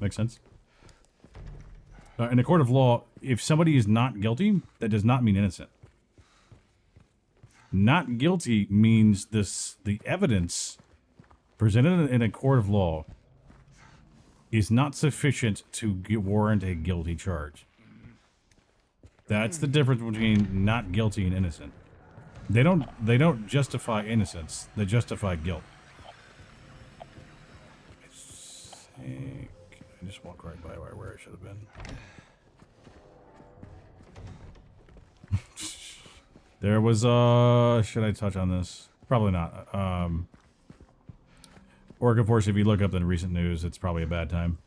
Makes sense. In a court of law, if somebody is not guilty, that does not mean innocent. Not guilty means the evidence presented in a court of law is not sufficient to warrant a guilty charge. That's the difference between not guilty and innocent. They don't justify innocence. They justify guilt. I just walked right by where I should have been. There was should I touch on this? Probably not. Or of course, if you look up the recent news, it's probably a bad time.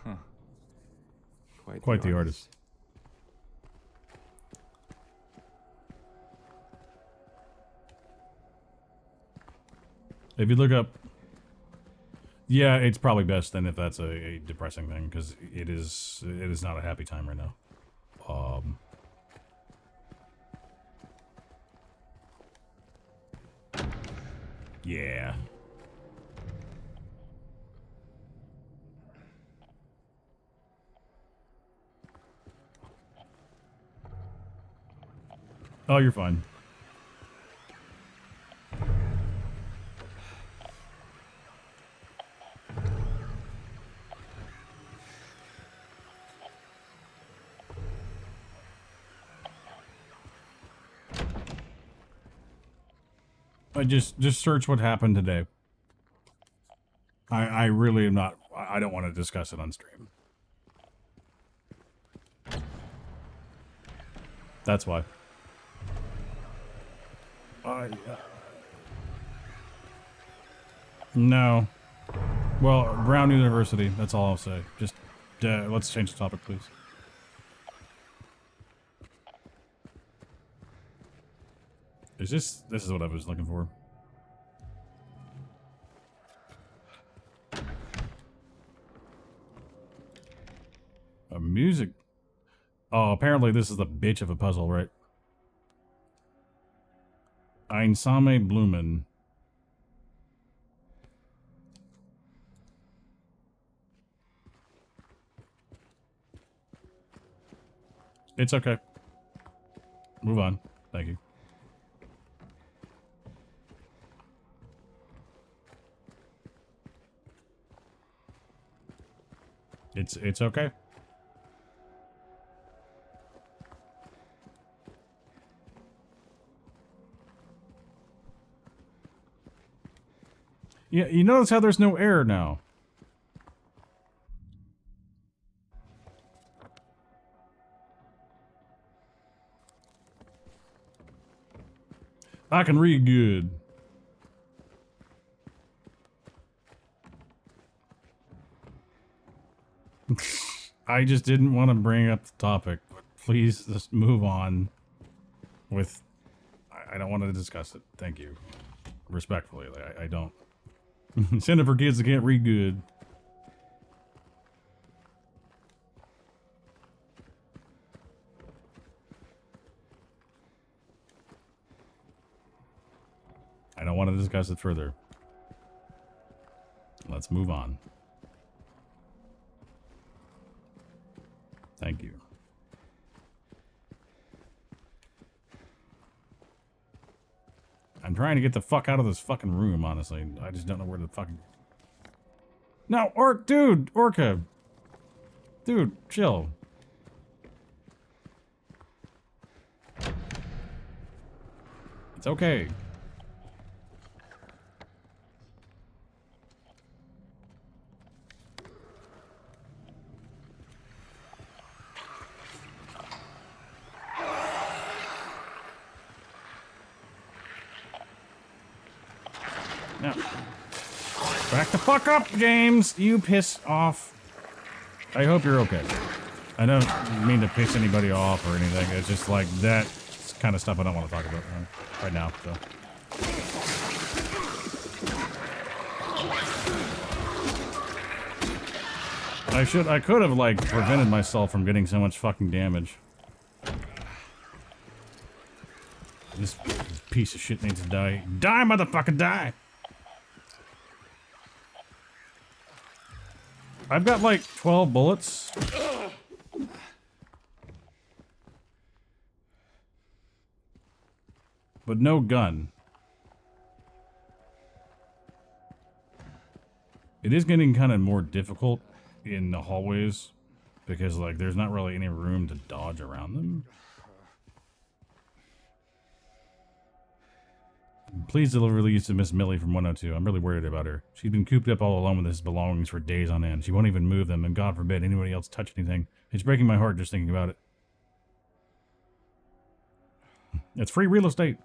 Huh. Quite the artist. If you look up, yeah, it's probably best then if that's a depressing thing, because it is not a happy time right now. Yeah. Oh, you're fine. Just search what happened today. I really am not. I don't want to discuss it on stream. That's why. No. Well, Brown University. That's all I'll say. Just let's change the topic, please. This is what I was looking for. A music. Oh, apparently this is the bitch of a puzzle, right? Einsame Blumen. It's okay. Move on. Thank you. It's okay. Yeah, you notice how there's no error now. I can read good. I just didn't want to bring up the topic, but please just move on with... I don't want to discuss it. Thank you. Respectfully, I don't. Send it for kids that can't read good. I don't want to discuss it further. Let's move on. Thank you. I'm trying to get the fuck out of this fucking room, honestly. I just don't know where the fucking... No, dude, Orca. Dude, chill. It's okay. Now, back the fuck up, James! You piss off. I hope you're okay. I don't mean to piss anybody off or anything. It's just like that kind of stuff I don't want to talk about right now, so. I could have, like, prevented myself from getting so much fucking damage. This piece of shit needs to die. Die, motherfucker, die! I've got like 12 bullets. But no gun. It is getting kind of more difficult in the hallways because, like, there's not really any room to dodge around them. Please deliver these to Miss Millie from 102. I'm really worried about her. She's been cooped up all alone with his belongings for days on end. She won't even move them, and God forbid anybody else touch anything. It's breaking my heart just thinking about it. It's free real estate.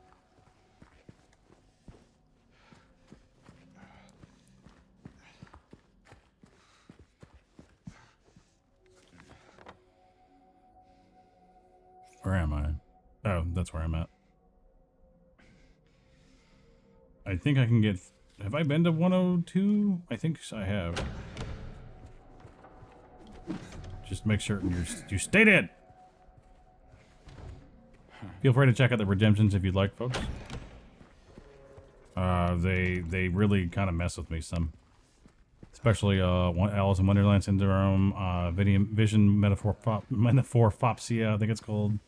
Where am I? Oh, that's where I'm at. I think I can get... Have I been to 102? I think I have. Just make sure you stay dead! Feel free to check out the redemptions if you'd like, folks. They really kind of mess with me some. Especially Alice in Wonderland Syndrome, Vision Metaphorphopsia, I think it's called.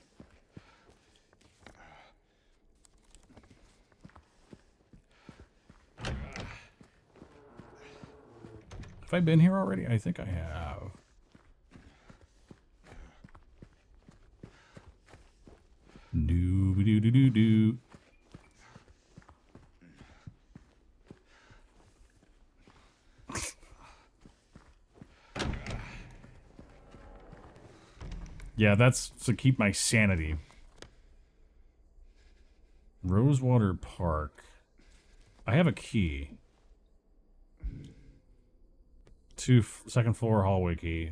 Have I been here already? I think I have. Do. Yeah, that's to keep my sanity. Rosewater Park. I have a key. Second floor hallway key.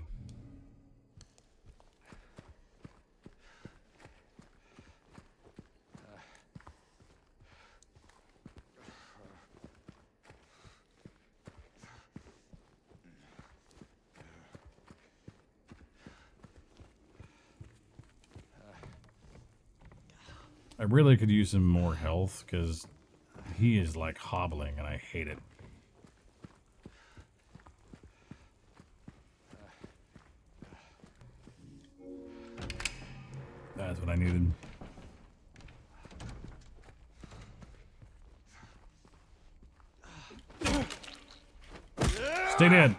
I really could use some more health because he is like hobbling and I hate it. That's what I needed. Stay dead.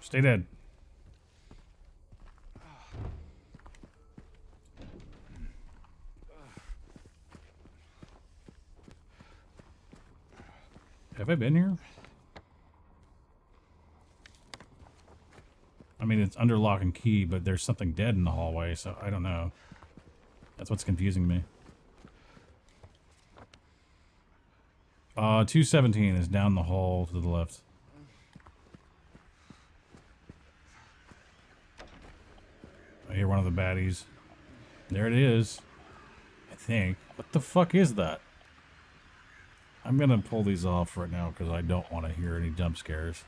Stay dead. Have I been here? I mean, it's under lock and key, but there's something dead in the hallway, so I don't know. That's what's confusing me. 217 is down the hall to the left. I hear one of the baddies. There it is. I think. What the fuck is that? I'm gonna pull these off right now because I don't want to hear any jump scares.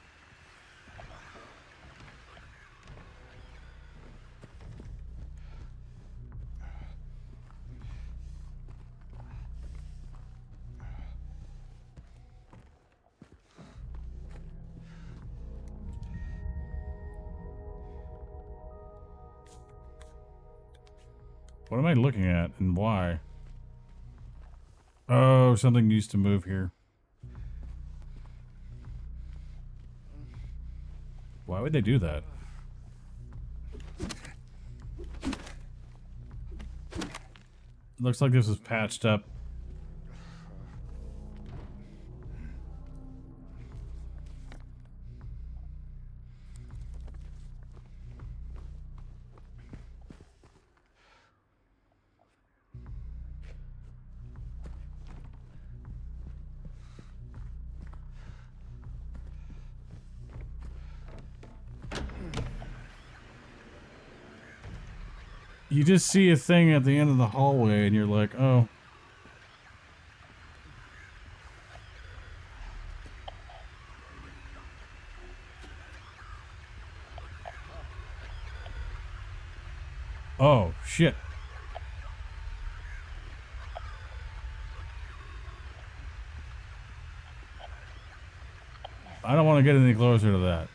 What am I looking at and why? Oh, something used to move here. Why would they do that? It looks like this was patched up. You just see a thing at the end of the hallway and you're like, oh. Oh, shit. I don't want to get any closer to that.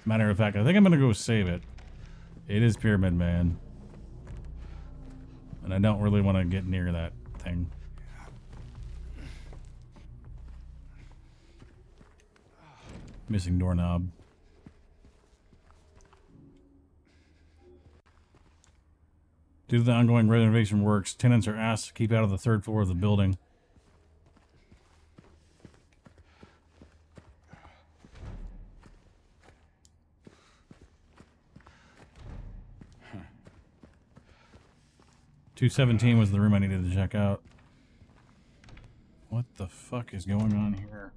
Matter of fact, I think I'm gonna go save it. It is Pyramid Man. And I don't really want to get near that thing. Missing doorknob. Due to the ongoing renovation works, tenants are asked to keep out of the third floor of the building. Huh. 217 was the room I needed to check out. What the fuck is going on here?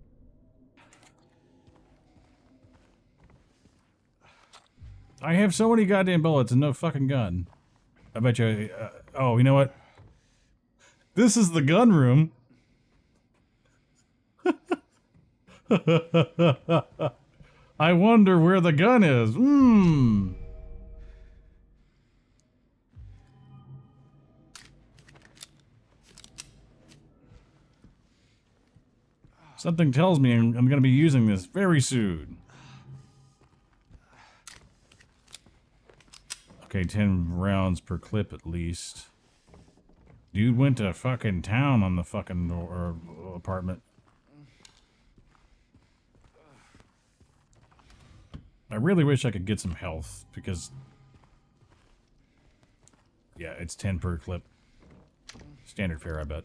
I have so many goddamn bullets and no fucking gun. I bet you... oh, you know what? This is the gun room. I wonder where the gun is. Something tells me I'm going to be using this very soon. Okay, 10 rounds per clip at least. Dude went to fucking town on the fucking apartment. I really wish I could get some health, because... yeah, it's 10 per clip. Standard fare, I bet.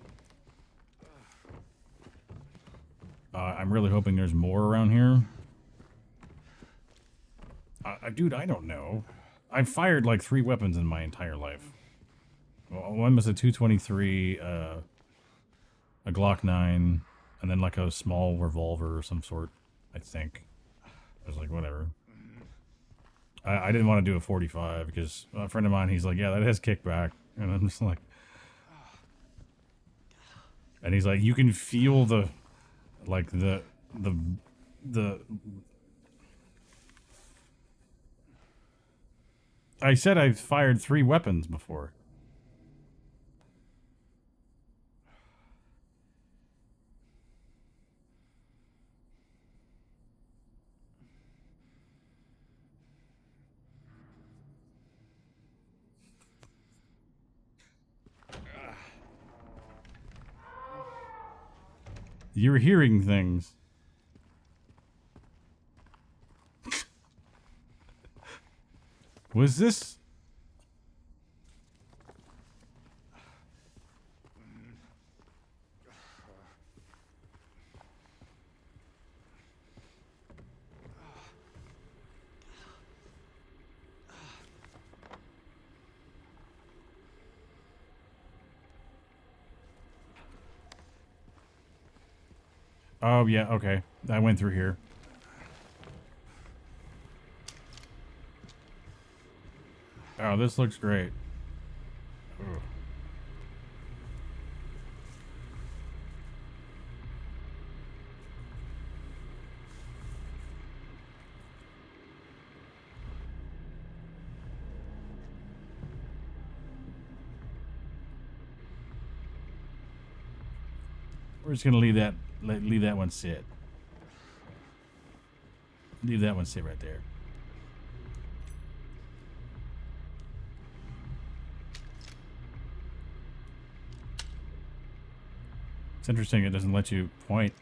I'm really hoping there's more around here. Dude, I don't know. I've fired like 3 weapons in my entire life. Well, one was a 223, a Glock 9, and then like a small revolver or some sort, I think. I was like, whatever. I didn't want to do a 45 because a friend of mine, he's like, yeah, that has kickback. And I'm just like... and he's like, you can feel the... like the I said I've fired 3 weapons before. You're hearing things. Was this... oh, yeah, okay. I went through here. Oh, this looks great. Ugh. We're just gonna leave that one sit. Leave that one sit right there. It's interesting it doesn't let you point.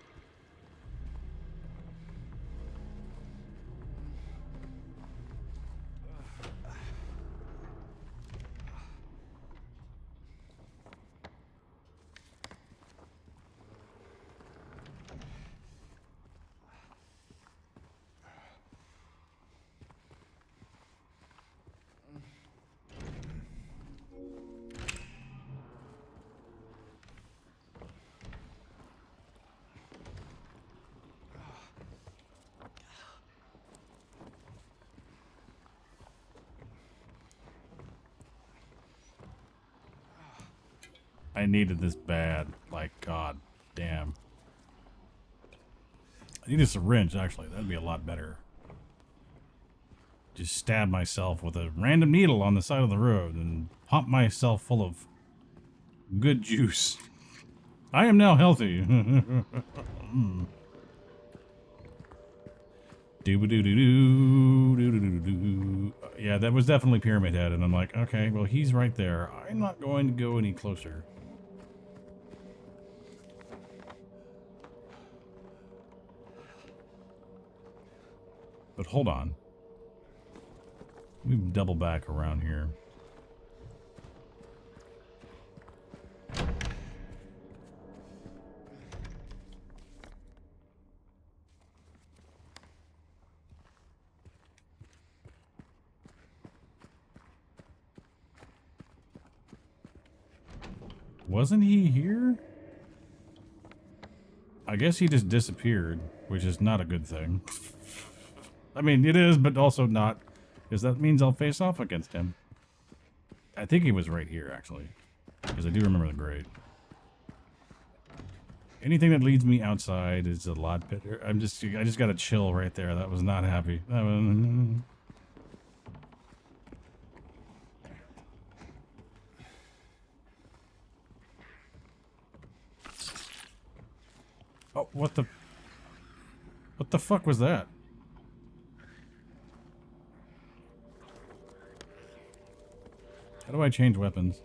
I needed this bad. Like, god damn. I need a syringe, actually. That'd be a lot better. Just stab myself with a random needle on the side of the road and pump myself full of good juice. I am now healthy. Doo-ba-doo-doo-doo, yeah, that was definitely Pyramid Head, and I'm like, okay, well, he's right there. I'm not going to go any closer. But hold on. We double back around here. Wasn't he here? I guess he just disappeared, which is not a good thing. I mean, it is, but also not, because that means I'll face off against him. I think he was right here, actually, because I do remember the grade. Anything that leads me outside is a lot better. I just got to chill right there. That was not happy. That was... Oh, what the fuck was that? How do I change weapons?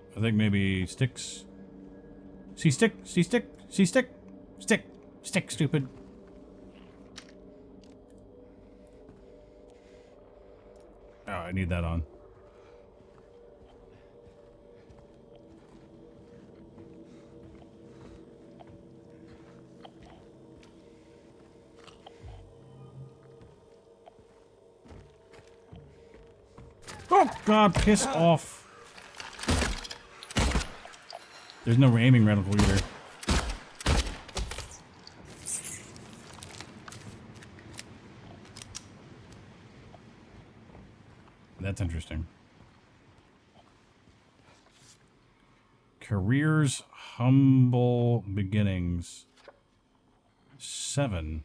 I think maybe sticks. See stick, see stick, see stick, stick, stick, stupid. Oh, I need that on. Oh God, piss off. There's no aiming reticle either. That's interesting. Career's humble beginnings. 7.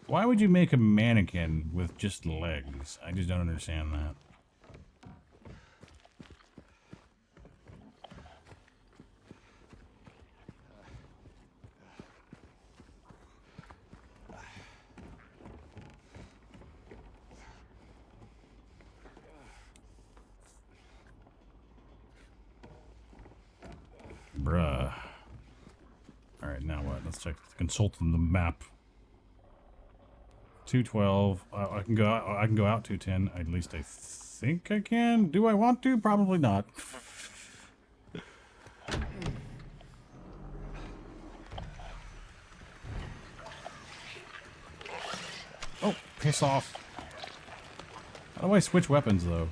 Why would you make a mannequin with just legs? I just don't understand that. Bruh. Alright, now what? Let's check. Consult the map. 212. I can go out 210. At least I think I can. Do I want to? Probably not. Oh, piss off. How do I switch weapons though?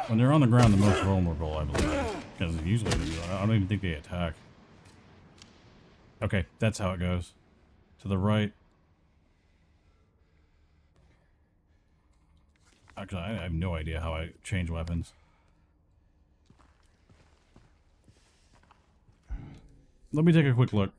When they're on the ground, the most vulnerable, I believe. Because usually, I don't even think they attack. Okay, that's how it goes. To the right. Actually, I have no idea how I change weapons. Let me take a quick look.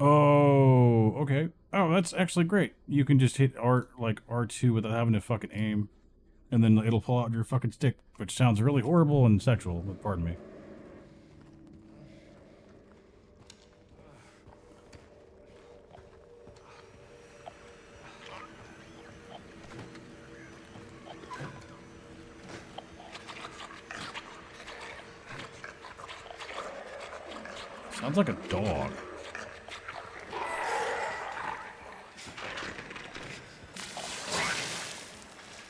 Oh, okay. Oh, that's actually great. You can just hit R2 without having to fucking aim. And then it'll pull out your fucking stick, which sounds really horrible and sexual, but pardon me. Sounds like a dog.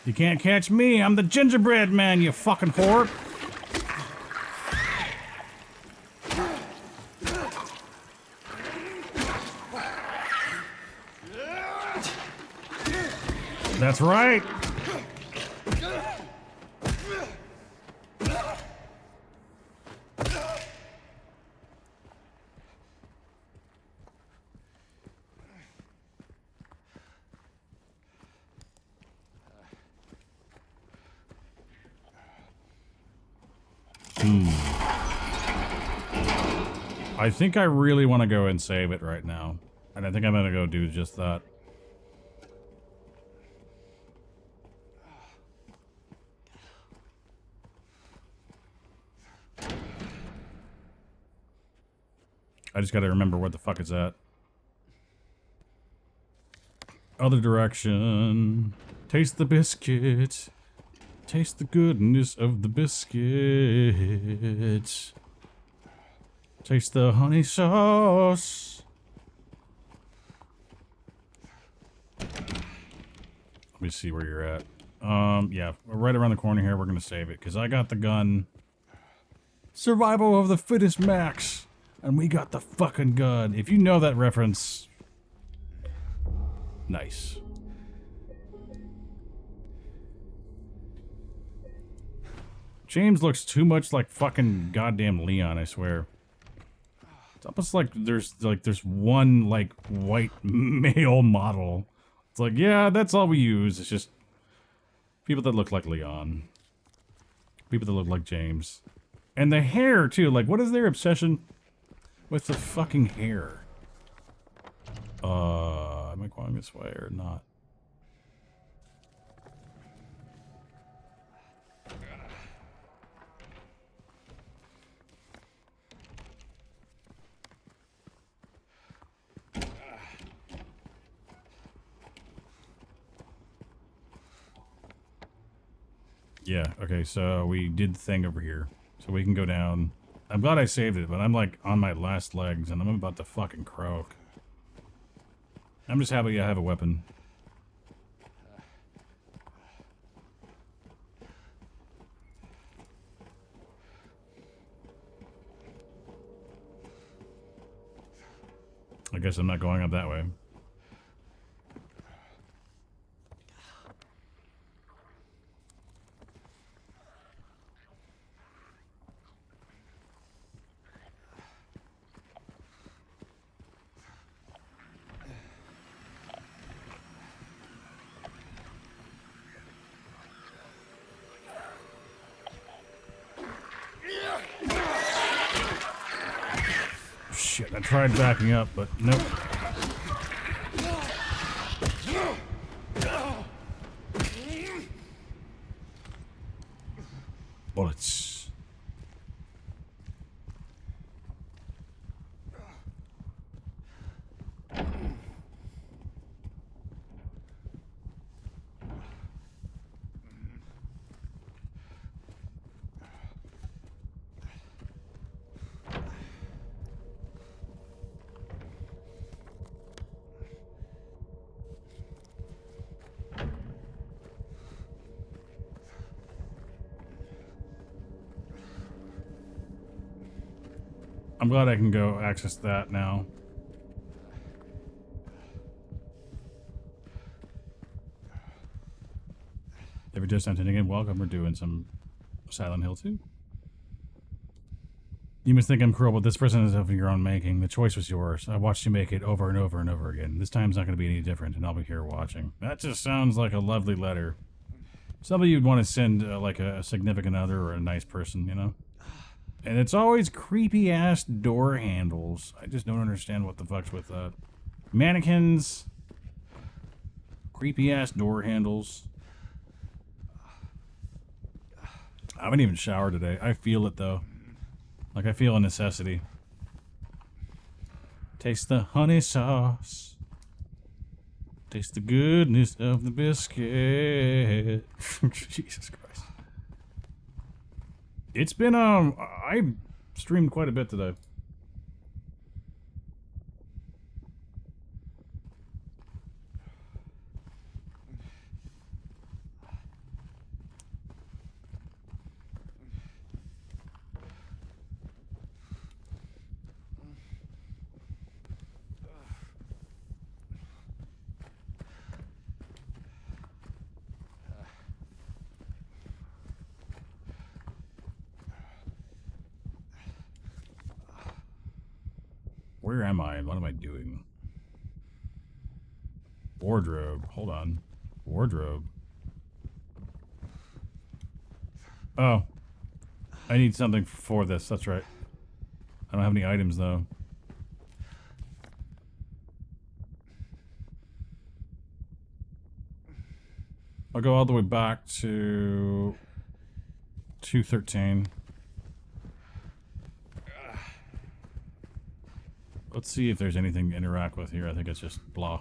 You can't catch me. I'm the gingerbread man, you fucking whore. That's right. I think I really want to go and save it right now. And I think I'm gonna go do just that. I just gotta remember what the fuck it's at. Other direction. Taste the biscuit. Taste the goodness of the biscuit. Taste the honey sauce. Let me see where you're at. Yeah, we're right around the corner here. We're gonna save it because I got the gun. Survival of the fittest, Max. And we got the fucking gun. If you know that reference, nice. James looks too much like fucking goddamn Leon, I swear. It's almost like there's one like white male model. It's like, yeah, that's all we use. It's just people that look like Leon. People that look like James. And the hair too. Like, what is their obsession with the fucking hair? Am I going this way or not? Yeah, okay, so we did the thing over here. So we can go down. I'm glad I saved it, but I'm like on my last legs and I'm about to fucking croak. I'm just happy I have a weapon. I guess I'm not going up that way. Shit, I tried backing up, but nope. Bullets. I'm glad I can go access that now. If you're just tuning in, welcome. We're doing some Silent Hill 2. You must think I'm cruel, but this person is of your own making. The choice was yours. I watched you make it over and over and over again. This time's not going to be any different, and I'll be here watching. That just sounds like a lovely letter. Somebody you'd want to send like a significant other or a nice person, you know? And it's always creepy-ass door handles. I just don't understand what the fuck's with that. Mannequins. Creepy-ass door handles. I haven't even showered today. I feel it, though. Like, I feel a necessity. Taste the honey sauce. Taste the goodness of the biscuit. Jesus Christ. It's been, I streamed quite a bit today. Where am I and what am I doing? Wardrobe. Hold on. Wardrobe. Oh. I need something for this. That's right. I don't have any items, though. I'll go all the way back to 213. Let's see if there's anything to interact with here. I think it's just blah.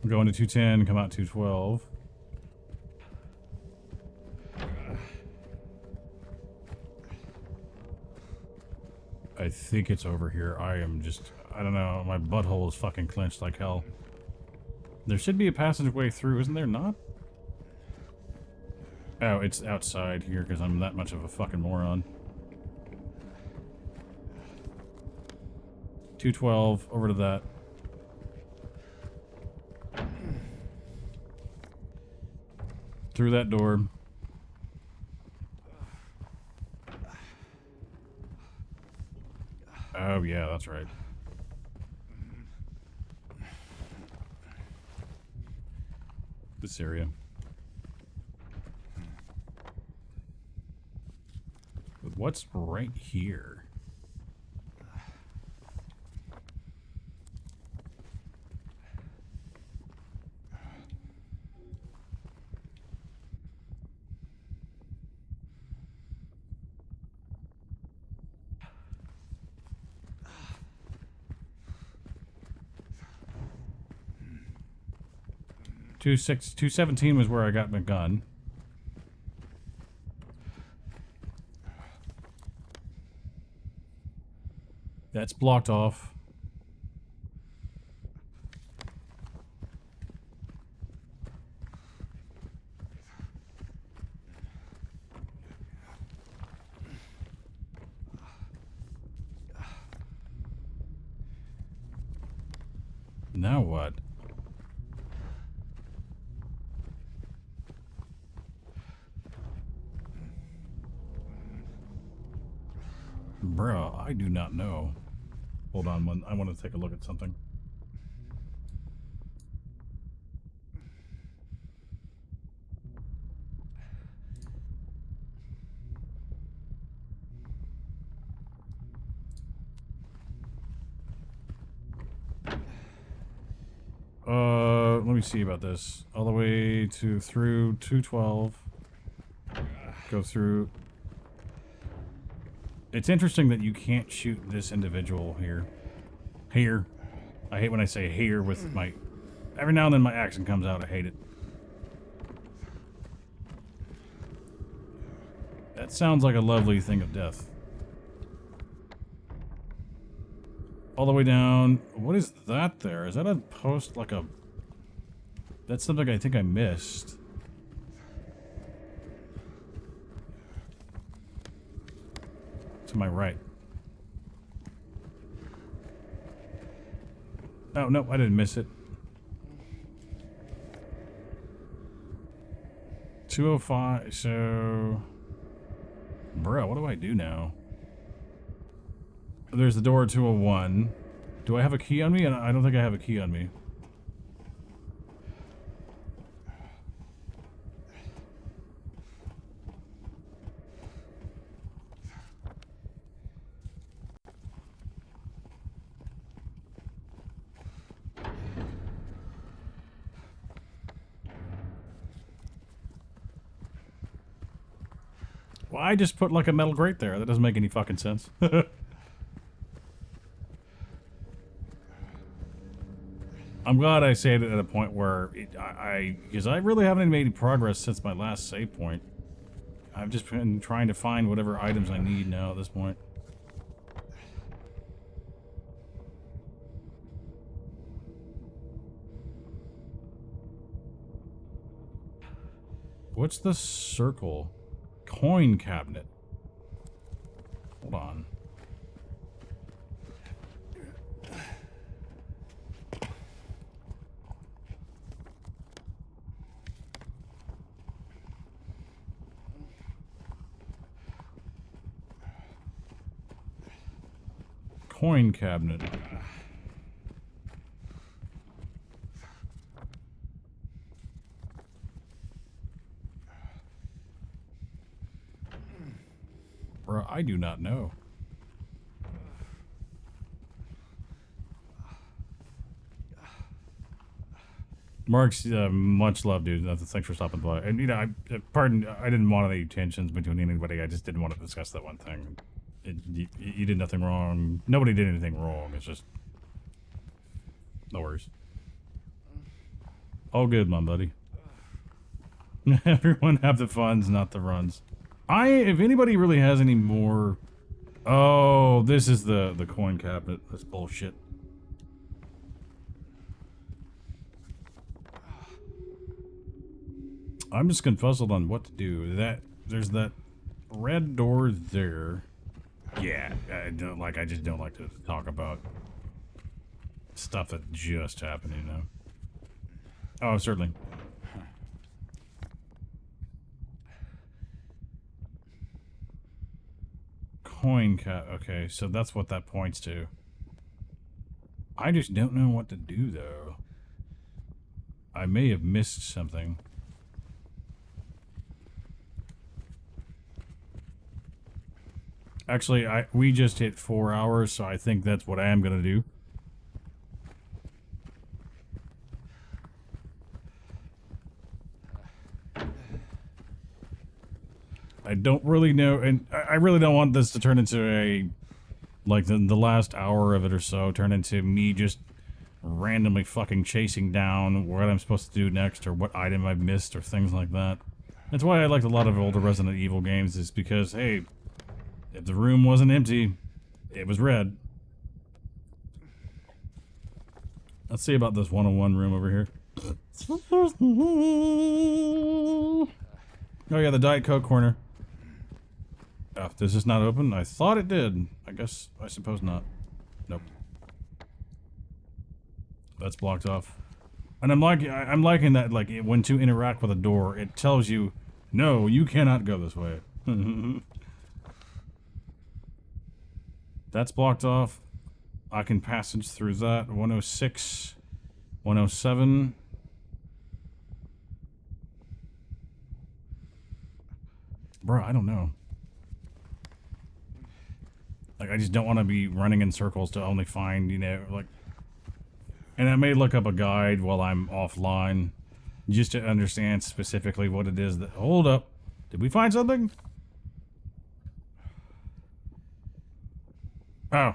I'm going to 210, come out 212. I think it's over here. I don't know, my butthole is fucking clenched like hell. There should be a passageway through, isn't there not? Oh, it's outside here because I'm that much of a fucking moron. 212, over to that. Through that door. Oh, yeah, that's right. This area. But what's right here? Two 217 was where I got my gun. That's blocked off. Now what? Bro, I do not know. Hold on, I want to take a look at something. Let me see about this. All the way to through 212. Go through. It's interesting that you can't shoot this individual here. Here. I hate when I say here with my... Every now and then my accent comes out. I hate it. That sounds like a lovely thing of death. All the way down. What is that there? Is that a post like a... That's something I think I missed. To my right. Oh, no, I didn't miss it. 205, so... Bro, what do I do now? There's the door 201. Do I have a key on me? I don't think I have a key on me. Well, I just put like a metal grate there. That doesn't make any fucking sense. I'm glad I saved it at a point where because I really haven't made any progress since my last save point. I've just been trying to find whatever items I need now at this point. What's the circle? Coin cabinet. Hold on. Coin cabinet. Bro, I do not know. Mark's much love, dude. Thanks for stopping by. And you know, pardon, I didn't want any tensions between anybody. I just didn't want to discuss that one thing. You did nothing wrong. Nobody did anything wrong. It's just no worries. All good, my buddy. Everyone have the funds, not the runs. If anybody really has any more... Oh, this is the coin cabinet. That's bullshit. I'm just confuzzled on what to do. There's that red door there. Yeah, I just don't like to talk about stuff that just happened, you know. Oh, certainly. Coin cat. Okay, so that's what that points to. I just don't know what to do, though. I may have missed something. Actually, we just hit 4 hours, so I think that's what I am gonna do. I don't really know, and I really don't want this to turn into a, like the last hour of it or so, turn into me just randomly fucking chasing down what I'm supposed to do next, or what item I've missed, or things like that. That's why I liked a lot of older Resident Evil games, is because, hey, if the room wasn't empty, it was red. Let's see about this 101 room over here. Oh yeah, the Diet Coke corner. Oh, does this not open? I thought it did. I suppose not. Nope. That's blocked off. And I'm liking that, like, when to interact with a door, it tells you, no, you cannot go this way. That's blocked off. I can passage through that. 106, 107. Bro, I don't know. Like, I just don't want to be running in circles to only find, you know, like... And I may look up a guide while I'm offline, just to understand specifically what it is that... Hold up. Did we find something? Oh.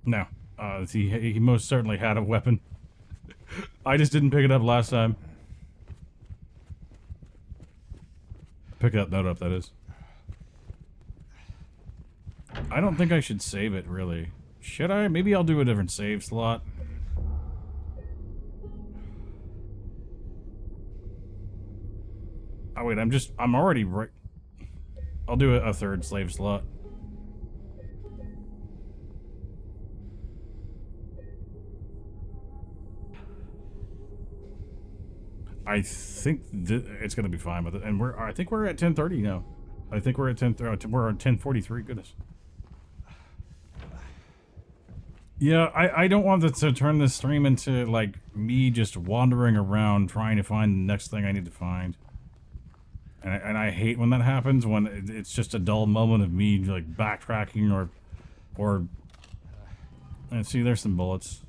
No. He most certainly had a weapon. I just didn't pick it up last time. Pick that note up, that is. I don't think I should save it, really. Should I? Maybe I'll do a different save slot. Oh wait, I'm already right. I'll do a third save slot. I think it's gonna be fine with it, and I think we're at 10:30 now. I think we're at we're on 10:43. Goodness. Yeah, I don't want to turn this stream into, like, me just wandering around trying to find the next thing I need to find. And I hate when that happens, when it's just a dull moment of me, like, backtracking or... And see, there's some bullets.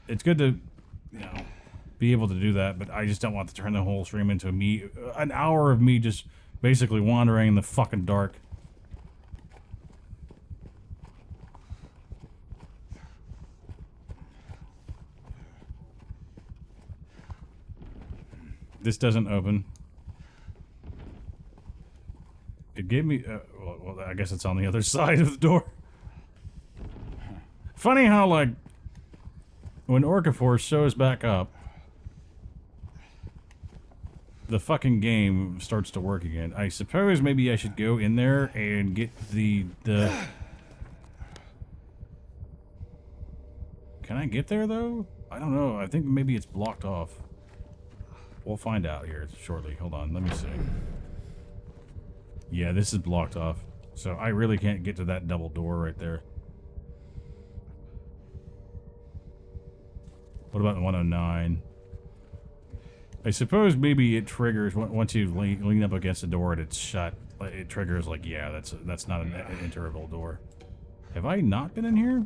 It's good to, you know, be able to do that, but I just don't want to turn the whole stream into an hour of me just basically wandering in the fucking dark. This doesn't open. It gave me... well, I guess it's on the other side of the door. Funny how, like, when Orca Force shows back up... the fucking game starts to work again. I suppose maybe I should go in there and get the... Can I get there, though? I don't know. I think maybe it's blocked off. We'll find out here shortly. Hold on. Let me see. Yeah, this is blocked off. So I really can't get to that double door right there. What about the 109? I suppose maybe it triggers once you lean up against the door and it's shut. It triggers like, yeah, that's not an interval door. Have I not been in here?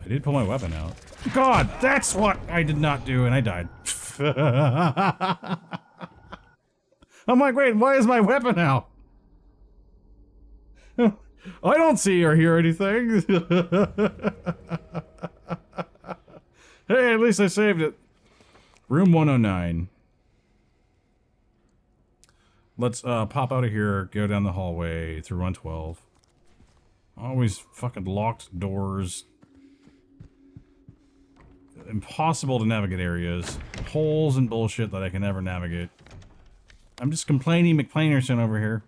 I did pull my weapon out. God, that's what I did not do, and I died. I'm like, wait, why is my weapon out? I don't see or hear anything. Hey, at least I saved it. Room 109. Let's pop out of here, go down the hallway through 112. Always fucking locked doors. Impossible to navigate areas. Holes and bullshit that I can never navigate. I'm just complaining McPlainerson over here.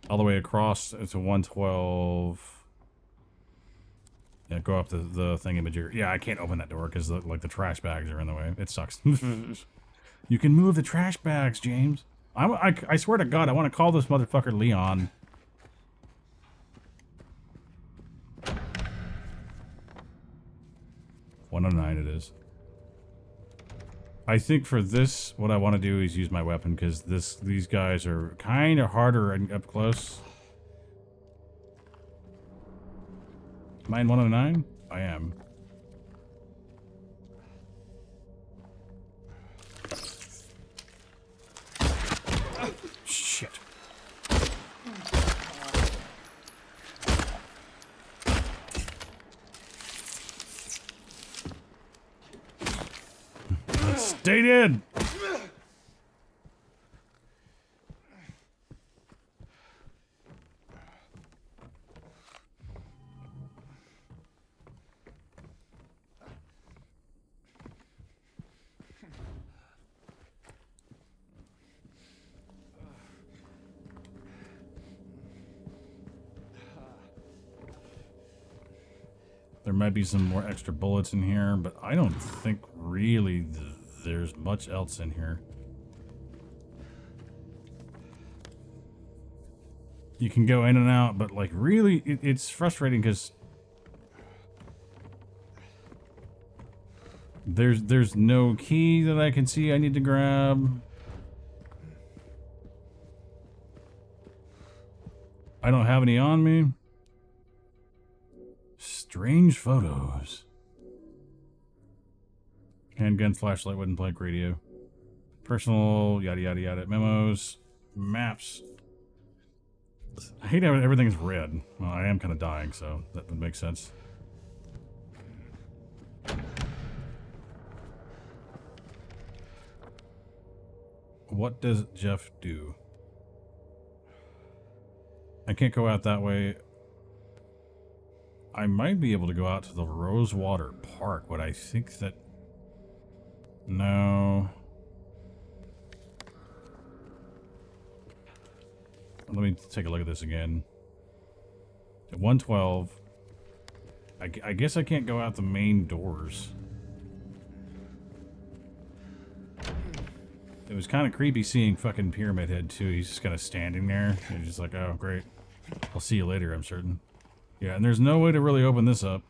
All the way across to 112. Yeah, go up the thingamajigger. Yeah, I can't open that door because like the trash bags are in the way. It sucks. You can move the trash bags, James. I swear to God, I want to call this motherfucker Leon. $109 it is. I think for this, what I want to do is use my weapon because these guys are kind of harder up close. Am I in 109? I am. Shit. Stay dead! There might be some more extra bullets in here, but I don't think really there's much else in here. You can go in and out, but like really, it's frustrating because there's no key that I can see I need to grab. I don't have any on me. Strange photos. Handgun, flashlight, wooden plank, radio. Personal, yada yada yada. Memos, maps. I hate how everything's red. Well, I am kind of dying, so that would make sense. What does Jeff do? I can't go out that way. I might be able to go out to the Rosewater Park, but I think that... No. Let me take a look at this again. At 112. I guess I can't go out the main doors. It was kind of creepy seeing fucking Pyramid Head, too. He's just kind of standing there. He's just like, oh, great. I'll see you later, I'm certain. Yeah, and there's no way to really open this up.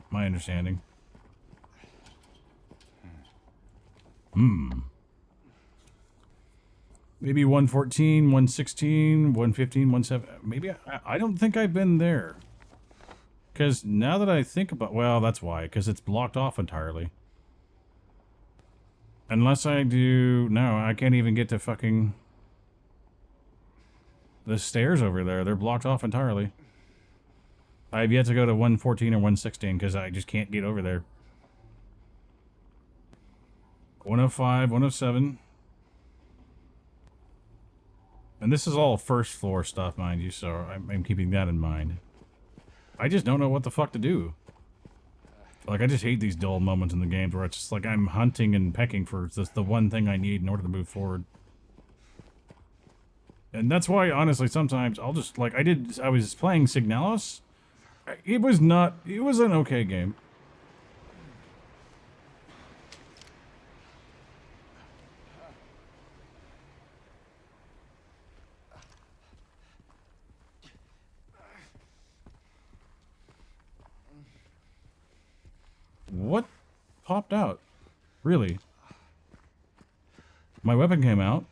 My understanding. Maybe 114, 116, 115, 117. Maybe I don't think I've been there. Because now that I think about... Well, that's why. Because it's blocked off entirely. Unless I do... No, I can't even get to fucking... The stairs over there. They're blocked off entirely. I've yet to go to 114 or 116 because I just can't get over there. 105, 107. And this is all first floor stuff, mind you, so I'm keeping that in mind. I just don't know what the fuck to do. Like, I just hate these dull moments in the games where it's just like I'm hunting and pecking for just the one thing I need in order to move forward. And that's why, honestly, sometimes I'll just, like, I was playing Signalis. It was an okay game. What popped out? Really? My weapon came out.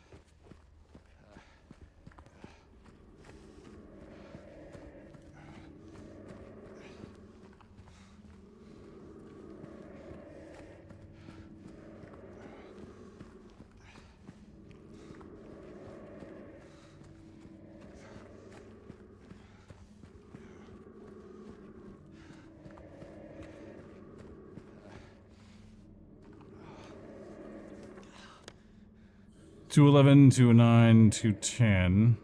$211, $209, $210.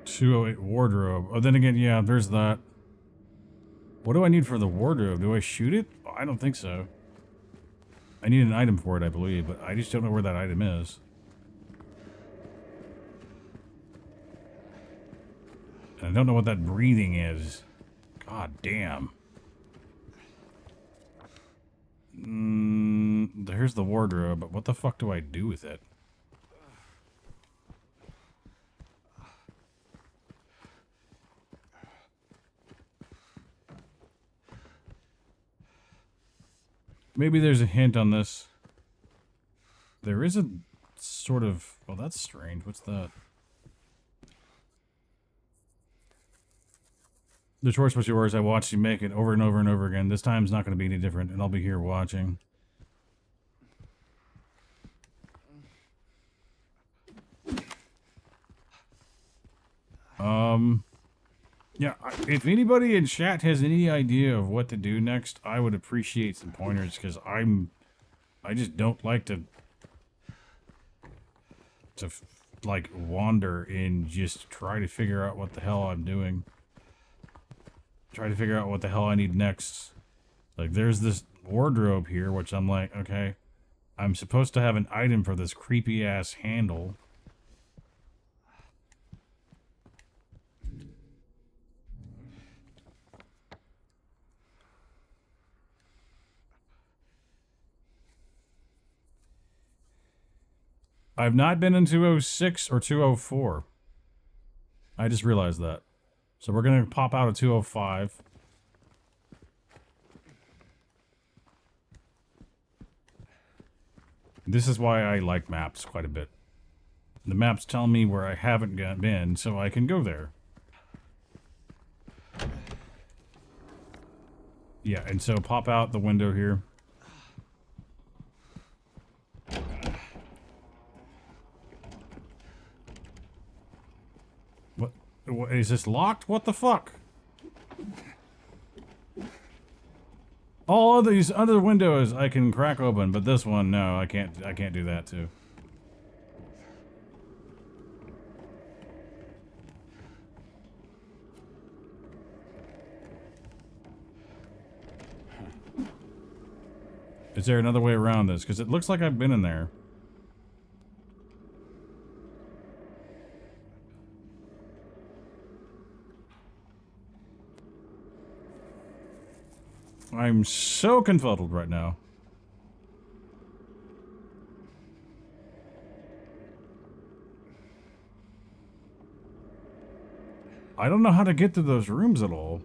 $208 wardrobe. Oh, then again, yeah, there's that. What do I need for the wardrobe? Do I shoot it? Oh, I don't think so. I need an item for it, I believe, but I just don't know where that item is. And I don't know what that breathing is. God damn. There's the wardrobe, but what the fuck do I do with it? Maybe there's a hint on this. There is a sort of... Well, that's strange. What's that? The choice was yours. I watched you make it over and over and over again. This time's not going to be any different, and I'll be here watching. Yeah, if anybody in chat has any idea of what to do next, I would appreciate some pointers, because I just don't like to like, wander and just try to figure out what the hell I'm doing. Try to figure out what the hell I need next. Like, there's this wardrobe here, which I'm like, okay, I'm supposed to have an item for this creepy-ass handle. I've not been in 206 or 204. I just realized that. So we're going to pop out a 205. This is why I like maps quite a bit. The maps tell me where I haven't been, so I can go there. Yeah, and so pop out the window here. What, is this locked? What the fuck? All of these other windows I can crack open, but this one, no, I can't do that too. Is there another way around this? Because it looks like I've been in there. I'm so confuddled right now. I don't know how to get to those rooms at all.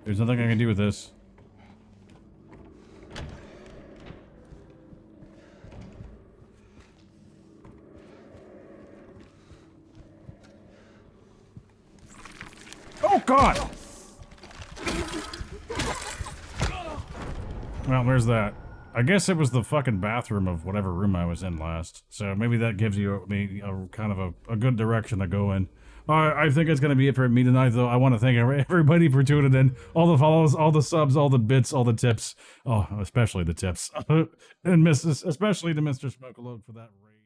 There's nothing I can do with this. Oh, God! Well, there's that. I guess it was the fucking bathroom of whatever room I was in last. So maybe that gives you me a kind of a good direction to go in. I think it's going to be it for me tonight, though. I want to thank everybody for tuning in. All the follows, all the subs, all the bits, all the tips. Oh, especially the tips. And especially to Mr. Smokeaload for that raid.